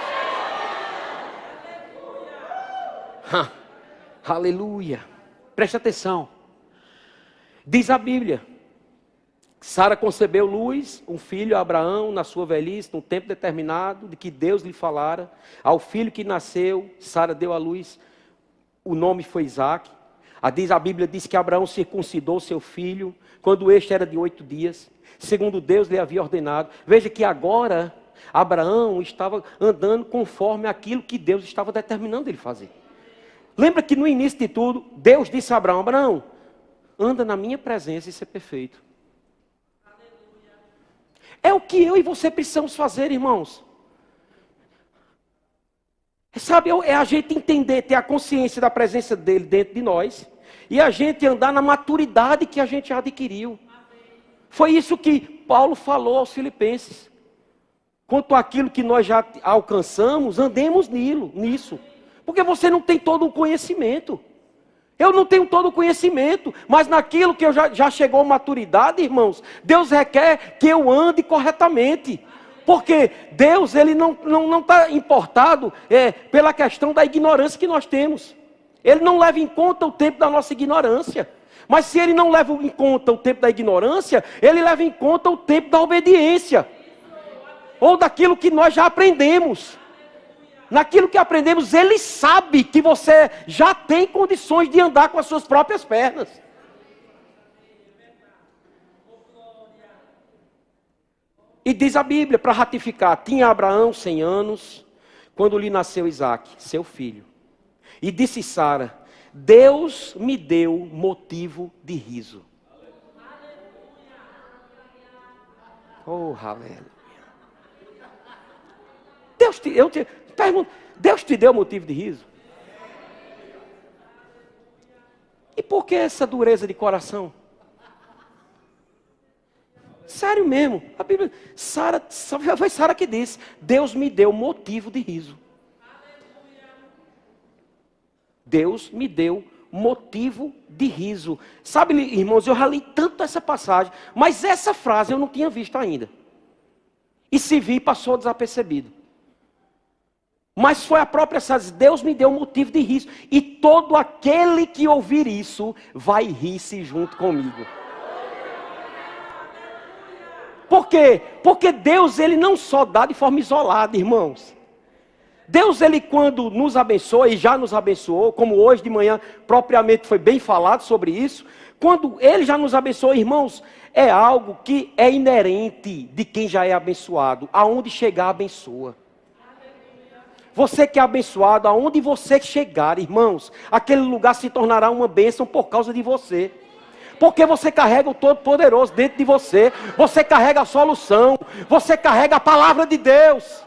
Aleluia. Preste atenção. Diz a Bíblia. Sara concebeu Luz, um filho a Abraão, na sua velhice, num tempo determinado, de que Deus lhe falara. Ao filho que nasceu, Sara deu à luz, o nome foi Isaque. A Bíblia diz que Abraão circuncidou seu filho, quando este era de 8 dias, segundo Deus lhe havia ordenado. Veja que agora, Abraão estava andando conforme aquilo que Deus estava determinando ele fazer. Lembra que no início de tudo, Deus disse a Abraão, Abraão, anda na minha presença e ser perfeito. É o que eu e você precisamos fazer, irmãos. Sabe, é a gente entender, ter a consciência da presença dele dentro de nós. E a gente andar na maturidade que a gente já adquiriu. Foi isso que Paulo falou aos Filipenses. Quanto àquilo que nós já alcançamos, andemos nisso. Porque você não tem todo o conhecimento. Eu não tenho todo o conhecimento, mas naquilo que eu já chegou à maturidade, irmãos, Deus requer que eu ande corretamente. Porque Deus, ele não está importado pela questão da ignorância que nós temos. Ele não leva em conta o tempo da nossa ignorância. Mas se ele não leva em conta o tempo da ignorância, ele leva em conta o tempo da obediência. Ou daquilo que nós já aprendemos. Naquilo que aprendemos, ele sabe que você já tem condições de andar com as suas próprias pernas. E diz a Bíblia, para ratificar, tinha Abraão 100 anos, quando lhe nasceu Isaque, seu filho. E disse Sara, Deus me deu motivo de riso. Oh, aleluia. Deus te deu motivo de riso? E por que essa dureza de coração? Sério mesmo. A Bíblia, foi Sara que disse, Deus me deu motivo de riso. Deus me deu motivo de riso. Sabe, irmãos, eu já li tanto essa passagem, mas essa frase eu não tinha visto ainda. E se vi, passou desapercebido. Mas foi a própria Sara, Deus me deu motivo de riso. E todo aquele que ouvir isso, vai rir-se junto comigo. Por quê? Porque Deus, ele não só dá de forma isolada, irmãos. Deus, ele quando nos abençoa, e já nos abençoou, como hoje de manhã, propriamente foi bem falado sobre isso. Quando ele já nos abençoou, irmãos, é algo que é inerente de quem já é abençoado. Aonde chegar, abençoa. Você que é abençoado, aonde você chegar, irmãos, aquele lugar se tornará uma bênção por causa de você. Porque você carrega o Todo-Poderoso dentro de você. Você carrega a solução. Você carrega a palavra de Deus.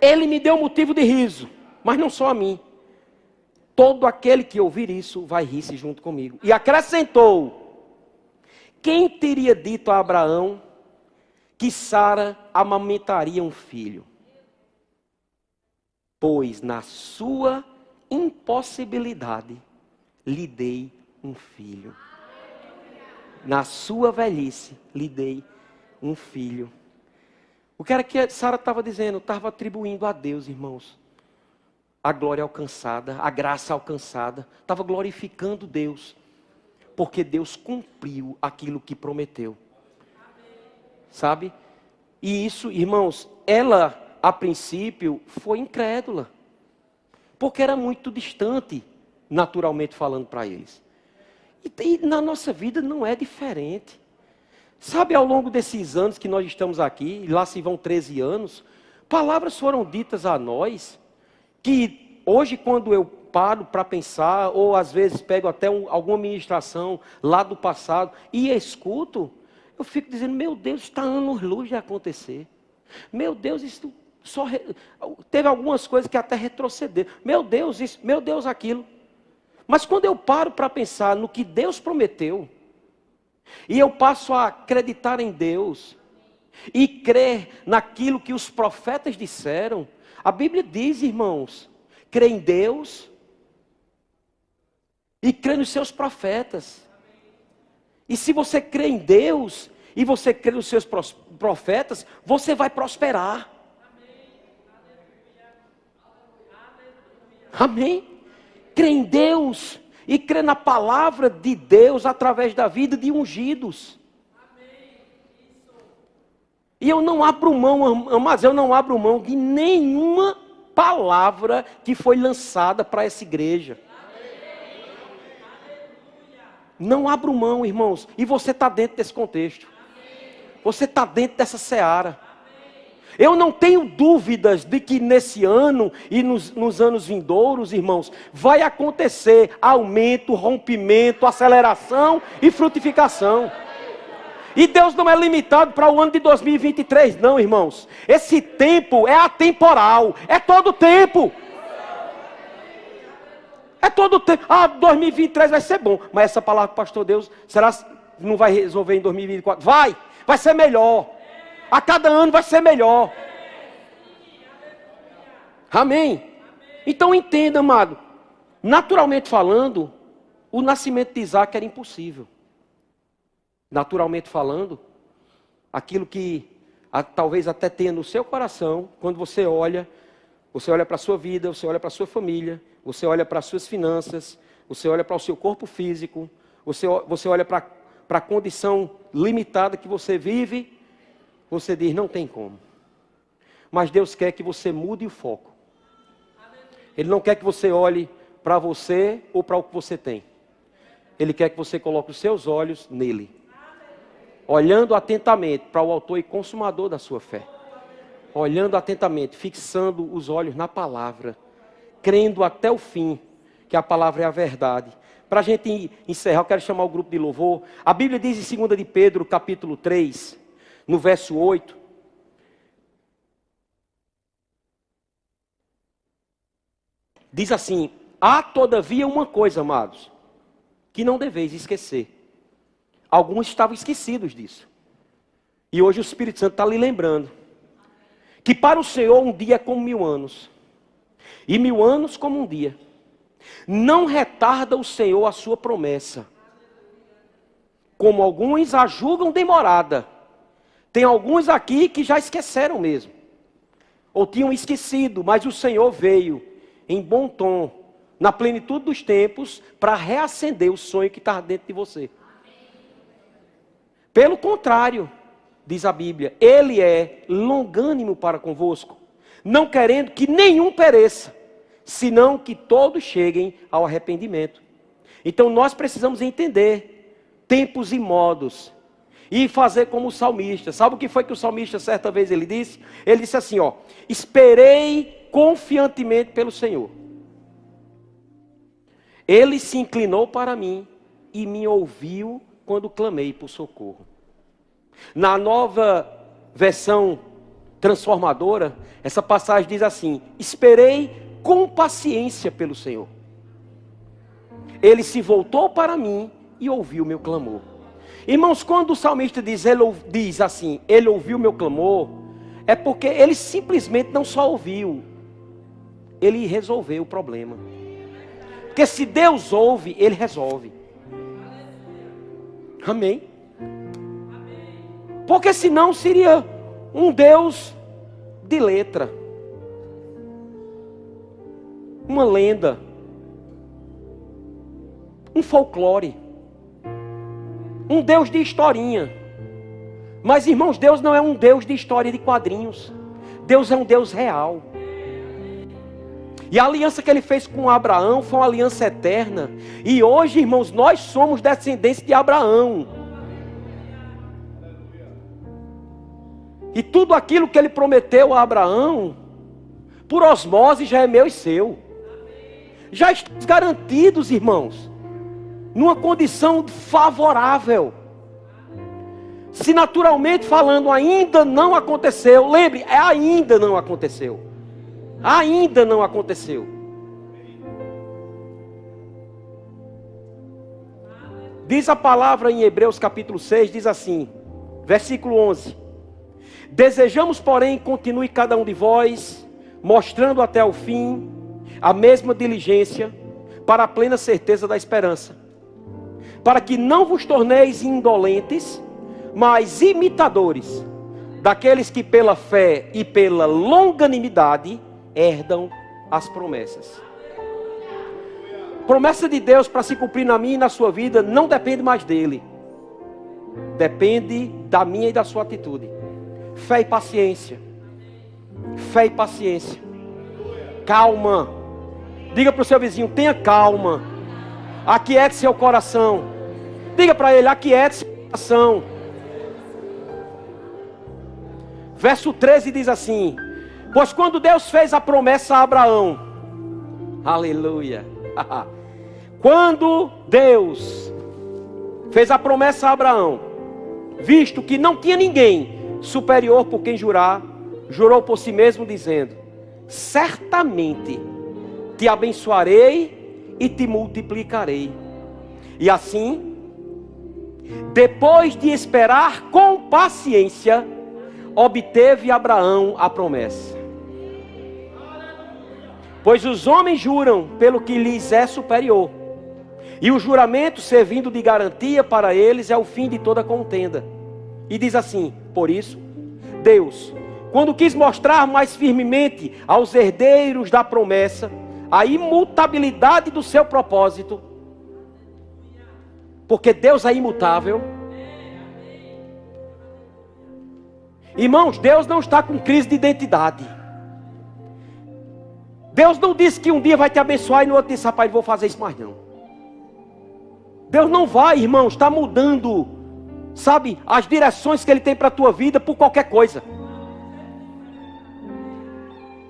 Ele me deu motivo de riso, mas não só a mim. Todo aquele que ouvir isso vai rir-se junto comigo. E acrescentou, quem teria dito a Abraão que Sara amamentaria um filho? Pois na sua impossibilidade lhe dei um filho. Na sua velhice lhe dei um filho. O que era que Sara estava dizendo? Estava atribuindo a Deus, irmãos, a glória alcançada, a graça alcançada. Estava glorificando Deus, porque Deus cumpriu aquilo que prometeu. Sabe? E isso, irmãos, ela, a princípio, foi incrédula. Porque era muito distante, naturalmente falando para eles. E na nossa vida não é diferente. Sabe, ao longo desses anos que nós estamos aqui, lá se vão 13 anos, Palavras foram ditas a nós, que hoje quando eu paro para pensar, ou às vezes pego até alguma ministração lá do passado e escuto, eu fico dizendo, meu Deus, está anos-luz de acontecer. Meu Deus, isso teve algumas coisas que até retrocederam. Meu Deus, isso, meu Deus, aquilo. Mas quando eu paro para pensar no que Deus prometeu, e eu passo a acreditar em Deus, e crer naquilo que os profetas disseram, a Bíblia diz, irmãos, crê em Deus, e crê nos seus profetas. E se você crê em Deus, e você crê nos seus profetas, você vai prosperar. Amém? Crê em Deus e crê na palavra de Deus através da vida de ungidos. E eu não abro mão, mas eu não abro mão de nenhuma palavra que foi lançada para essa igreja. Não abro mão, irmãos. E você está dentro desse contexto. Você está dentro dessa seara. Eu não tenho dúvidas de que nesse ano e nos anos vindouros, irmãos, vai acontecer aumento, rompimento, aceleração e frutificação. E Deus não é limitado para o ano de 2023, não, irmãos. Esse tempo é atemporal, é todo tempo. É todo tempo. 2023 vai ser bom. Mas essa palavra do pastor Deus, será que não vai resolver em 2024? Vai ser melhor. A cada ano vai ser melhor. Amém? Então entenda, amado. Naturalmente falando, o nascimento de Isaac era impossível. Naturalmente falando, aquilo que talvez até tenha no seu coração, quando você olha para a sua vida, você olha para a sua família, você olha para as suas finanças, você olha para o seu corpo físico, você olha para a condição limitada que você vive, você diz, não tem como. Mas Deus quer que você mude o foco. Ele não quer que você olhe para você ou para o que você tem. Ele quer que você coloque os seus olhos nele. Olhando atentamente para o autor e consumador da sua fé. Olhando atentamente, fixando os olhos na palavra. Crendo até o fim que a palavra é a verdade. Para a gente encerrar, eu quero chamar o grupo de louvor. A Bíblia diz em 2 de Pedro, capítulo 3, no verso 8. Diz assim, há todavia uma coisa, amados, que não deveis esquecer. Alguns estavam esquecidos disso. E hoje o Espírito Santo está lhe lembrando. Que para o Senhor um dia é como 1000 anos. E 1000 anos como um dia. Não retarda o Senhor a sua promessa. Como alguns a julgam demorada. Tem alguns aqui que já esqueceram mesmo. Ou tinham esquecido, mas o Senhor veio em bom tom, na plenitude dos tempos, para reacender o sonho que está dentro de você. Pelo contrário, diz a Bíblia, Ele é longânimo para convosco, não querendo que nenhum pereça, senão que todos cheguem ao arrependimento. Então nós precisamos entender tempos e modos, e fazer como o salmista. Sabe o que foi que o salmista certa vez ele disse? Ele disse assim, esperei confiantemente pelo Senhor. Ele se inclinou para mim e me ouviu quando clamei por socorro. Na nova versão transformadora, essa passagem diz assim, esperei com paciência pelo Senhor. Ele se voltou para mim e ouviu meu clamor. Irmãos, quando o salmista diz assim, ele ouviu meu clamor, é porque ele simplesmente não só ouviu, ele resolveu o problema. Porque se Deus ouve, Ele resolve. Amém? Porque senão seria um Deus de letra. Uma lenda. Um folclore. Um Deus de historinha. Mas irmãos, Deus não é um Deus de história de quadrinhos. Deus é um Deus real. E a aliança que Ele fez com Abraão foi uma aliança eterna. E hoje, irmãos, nós somos descendentes de Abraão. E tudo aquilo que ele prometeu a Abraão, por osmose, já é meu e seu. Já estamos garantidos, irmãos, numa condição favorável. Se naturalmente falando ainda não aconteceu, lembre, ainda não aconteceu. Ainda não aconteceu. Diz a palavra em Hebreus capítulo 6, diz assim, versículo 11. Desejamos, porém, continue cada um de vós, mostrando até o fim a mesma diligência, para a plena certeza da esperança. Para que não vos torneis indolentes, mas imitadores daqueles que pela fé e pela longanimidade herdam as promessas. Promessa de Deus para se cumprir na minha e na sua vida não depende mais dele. Depende da minha e da sua atitude. Fé e paciência. Fé e paciência. Calma. Diga para o seu vizinho, tenha calma. Aquiete seu coração. Diga para ele, aquiete seu coração. Verso 13 diz assim: pois quando Deus fez a promessa a Abraão, aleluia. Quando Deus fez a promessa a Abraão, visto que não tinha ninguém superior por quem jurar, jurou por si mesmo dizendo: certamente te abençoarei e te multiplicarei. E assim, depois de esperar com paciência, obteve Abraão a promessa. Pois os homens juram pelo que lhes é superior, e o juramento, servindo de garantia para eles, é o fim de toda contenda. E diz assim: por isso, Deus, quando quis mostrar mais firmemente aos herdeiros da promessa a imutabilidade do seu propósito, porque Deus é imutável. Irmãos, Deus não está com crise de identidade. Deus não disse que um dia vai te abençoar e no outro disse: rapaz, não vou fazer isso mais não. Deus não vai, irmãos, está mudando, sabe, as direções que Ele tem para a tua vida por qualquer coisa.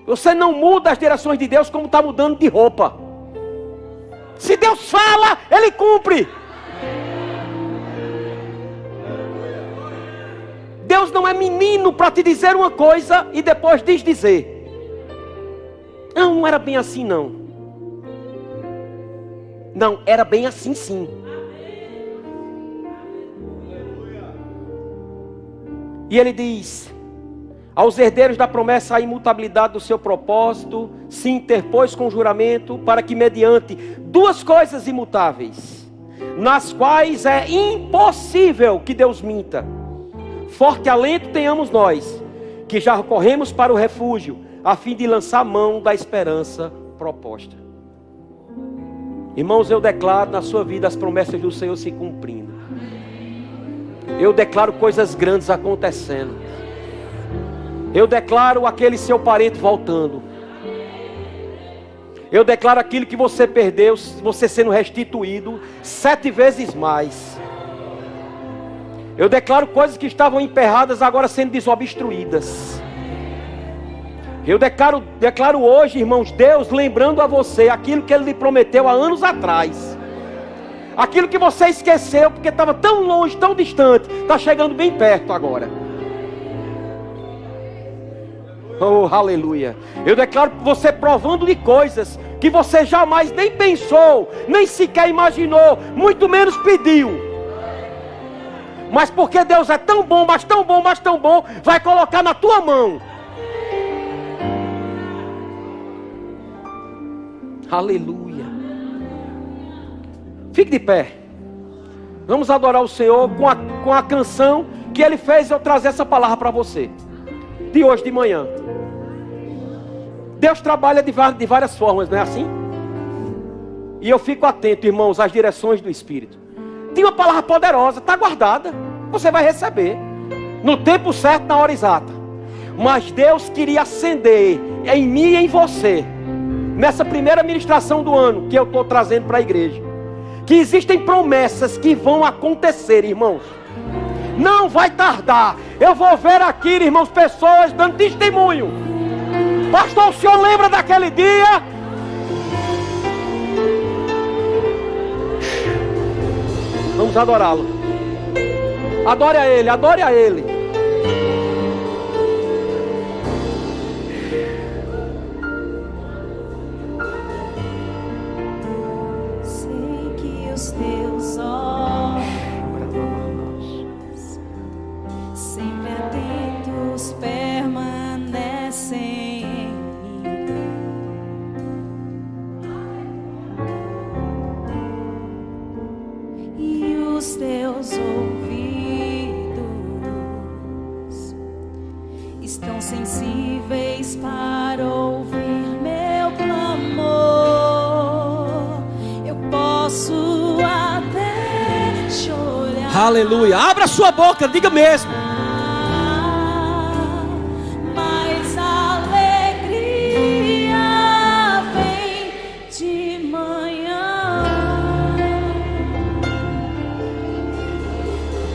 Você não muda as direções de Deus como está mudando de roupa. Se Deus fala, Ele cumpre. Deus não é menino para te dizer uma coisa e depois desdizer. Não era bem assim não. Não, era bem assim sim. E ele diz: aos herdeiros da promessa a imutabilidade do seu propósito se interpôs com juramento, para que mediante duas coisas imutáveis, nas quais é impossível que Deus minta, forte alento tenhamos nós, que já corremos para o refúgio, a fim de lançar mão da esperança proposta. Irmãos, eu declaro na sua vida as promessas do Senhor se cumprindo. Eu declaro coisas grandes acontecendo. Eu declaro aquele seu parente voltando. Eu declaro aquilo que você perdeu, você sendo restituído 7 vezes mais. Eu declaro coisas que estavam emperradas agora sendo desobstruídas. Eu declaro hoje, irmãos, Deus lembrando a você aquilo que Ele lhe prometeu há anos atrás. Aquilo que você esqueceu porque estava tão longe, tão distante, está chegando bem perto agora. Oh, aleluia. Eu declaro você provando de coisas que você jamais nem pensou, nem sequer imaginou, muito menos pediu. Mas porque Deus é tão bom, mas tão bom, mas tão bom, vai colocar na tua mão. Aleluia. Fique de pé. Vamos adorar o Senhor com a canção que Ele fez eu trazer essa palavra para você, de hoje de manhã. Deus trabalha de várias formas, não é assim? E eu fico atento, irmãos, às direções do Espírito. Tem uma palavra poderosa, está guardada. Você vai receber no tempo certo, na hora exata. Mas Deus queria acender em mim e em você, nessa primeira ministração do ano que eu estou trazendo para a igreja, que existem promessas que vão acontecer, irmãos. não vai tardar. Eu vou ver aqui, irmãos, pessoas dando testemunho. Pastor, o senhor lembra daquele dia? Vamos adorá-lo. Adore a Ele, adore a Ele. Sei que os teus olhos sempre atentos permanecem em mim, e os teus ouvidos estão sensíveis para ouvir meu clamor. Eu posso até chorar, Aleluia. Abra sua boca, diga mesmo. mas a alegria vem de manhã.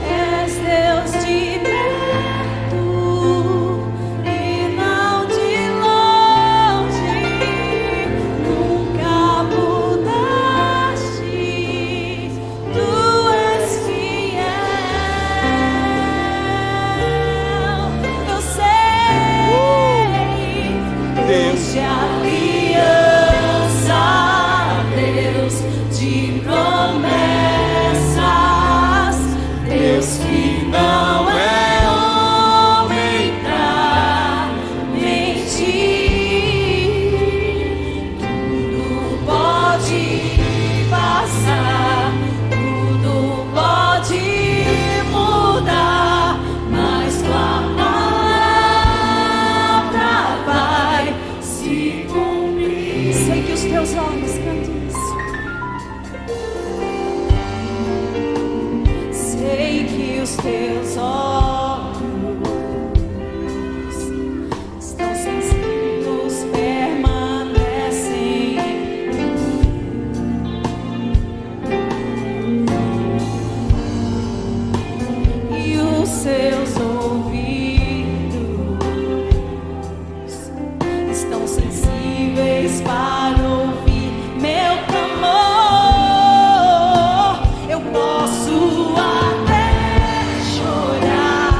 És Deus de perto e não de longe, nunca mudaste, tu és fiel. Eu sei, Deus de aliança, Deus de promessas, Deus que não é homem pra mentir. Tudo pode passar, tudo pode mudar, mas tua palavra vai se cumprir. Sei que os teus olhos cantam isso. Sei que os teus olhos estão sensíveis, permanecem em mim, e os seus ouvidos estão sensíveis para ouvir meu clamor. Eu posso até chorar,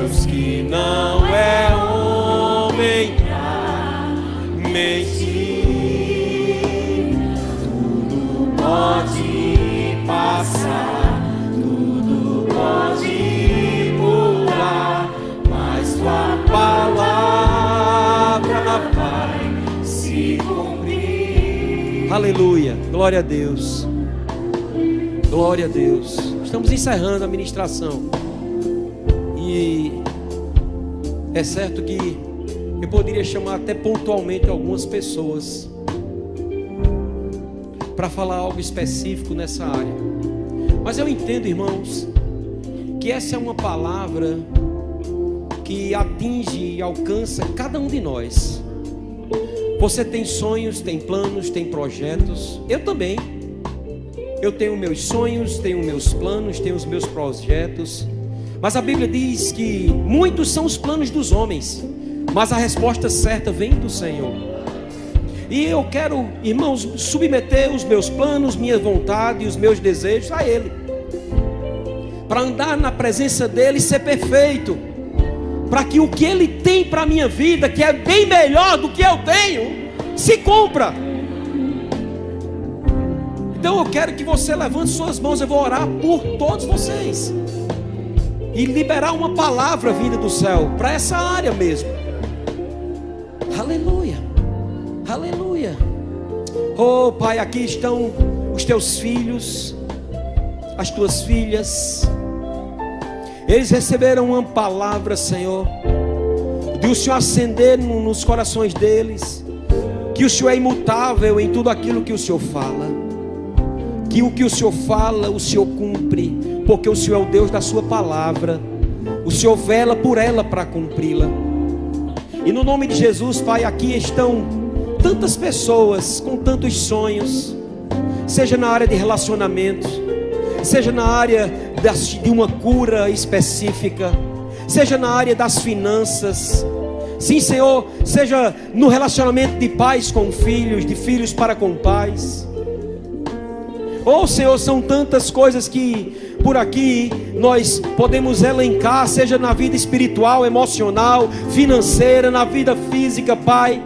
Deus que não é homem pra mentir. Tudo pode passar, tudo pode mudar, mas tua palavra vai se cumprir. Aleluia, glória a Deus. Glória a Deus. Estamos encerrando a ministração. E é certo que eu poderia chamar até pontualmente algumas pessoas para falar algo específico nessa área. Mas eu entendo, irmãos, que essa é uma palavra que atinge e alcança cada um de nós. Você tem sonhos, tem planos, tem projetos. Eu também. Eu tenho meus sonhos, tenho meus planos, tenho os meus projetos. Mas a Bíblia diz que muitos são os planos dos homens, mas a resposta certa vem do Senhor. E eu quero, irmãos, submeter os meus planos, minha vontade e os meus desejos a Ele, para andar na presença dEle e ser perfeito, para que o que Ele tem para a minha vida, que é bem melhor do que eu tenho, se cumpra. Então eu quero que você levante suas mãos. Eu vou orar por todos vocês e liberar uma palavra vinda do céu para essa área mesmo. Aleluia, aleluia. Oh Pai, aqui estão os teus filhos, as tuas filhas. Eles receberam uma palavra, Senhor, de o Senhor acender nos corações deles, que o Senhor é imutável em tudo aquilo que o Senhor fala, que o que o Senhor fala, o Senhor cumpre, porque o Senhor é o Deus da sua palavra. O Senhor vela por ela para cumpri-la. E no nome de Jesus, Pai, aqui estão tantas pessoas com tantos sonhos, seja na área de relacionamento, seja na área de uma cura específica, seja na área das finanças. Sim, Senhor, seja no relacionamento de pais com filhos, de filhos para com pais. Oh Senhor, são tantas coisas que por aqui nós podemos elencar, seja na vida espiritual, emocional, financeira, na vida física, Pai,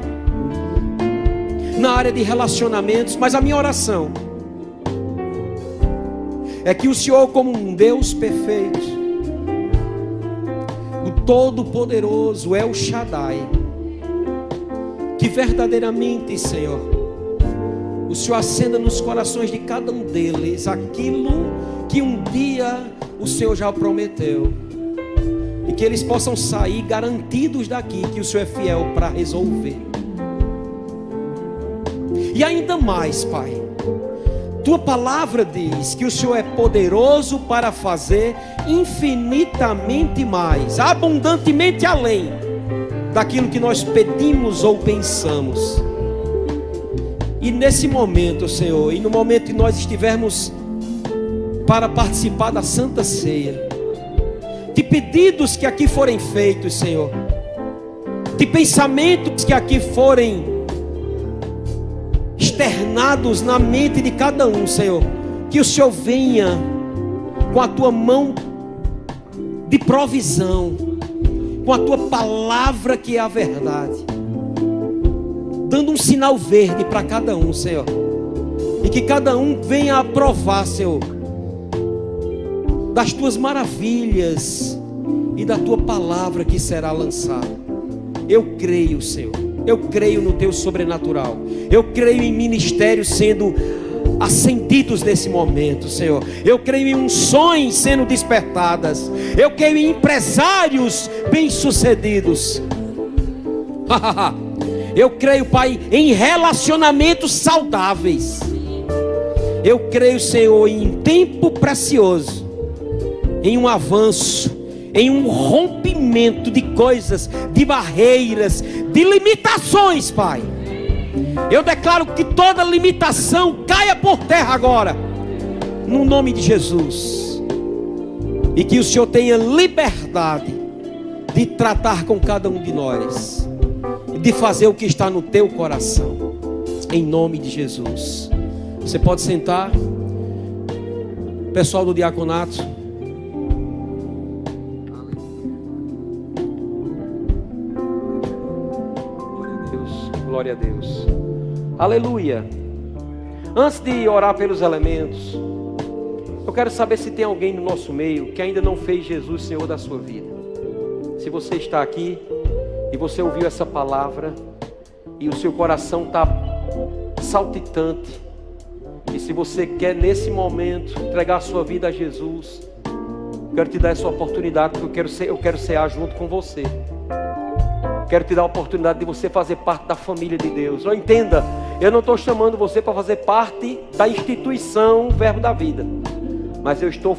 na área de relacionamentos. Mas a minha oração é que o Senhor, como um Deus perfeito, o Todo-Poderoso, El Shaddai, que verdadeiramente, Senhor, o Senhor acenda nos corações de cada um deles aquilo que um dia o Senhor já prometeu, e que eles possam sair garantidos daqui que o Senhor é fiel para resolver. E ainda mais, Pai, tua palavra diz que o Senhor é poderoso para fazer infinitamente mais, abundantemente além daquilo que nós pedimos ou pensamos. E nesse momento, Senhor, e no momento que nós estivermos para participar da Santa Ceia, de pedidos que aqui forem feitos, Senhor, de pensamentos que aqui forem externados na mente de cada um, Senhor, que o Senhor venha com a tua mão de provisão, com a tua palavra que é a verdade, dando um sinal verde para cada um, Senhor, e que cada um venha a provar, Senhor, das tuas maravilhas e da tua palavra que será lançada. Eu creio, Senhor, eu creio no teu sobrenatural, eu creio em ministérios sendo acendidos nesse momento, Senhor. Eu creio em unções sendo despertadas, eu creio em empresários bem-sucedidos. Eu creio, Pai, em relacionamentos saudáveis. Eu creio, Senhor, em tempo precioso, em um avanço, em um rompimento de coisas, de barreiras, de limitações, Pai. Eu declaro que toda limitação caia por terra agora, no nome de Jesus. E que o Senhor tenha liberdade de tratar com cada um de nós, de fazer o que está no teu coração, em nome de Jesus. Você pode sentar. Pessoal do diaconato, Glória a Deus. Aleluia. Antes de orar pelos elementos, eu quero saber se tem alguém no nosso meio que ainda não fez Jesus Senhor da sua vida. Se você está aqui e você ouviu essa palavra e o seu coração está saltitante, e se você quer nesse momento entregar a sua vida a Jesus, eu quero te dar essa oportunidade, porque eu quero cear junto com você. Quero te dar a oportunidade de você fazer parte da família de Deus. Ou entenda, eu não estou chamando você para fazer parte da instituição Verbo da Vida, mas eu estou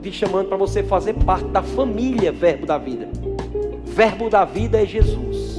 te chamando para você fazer parte da família Verbo da Vida. Verbo da Vida é Jesus.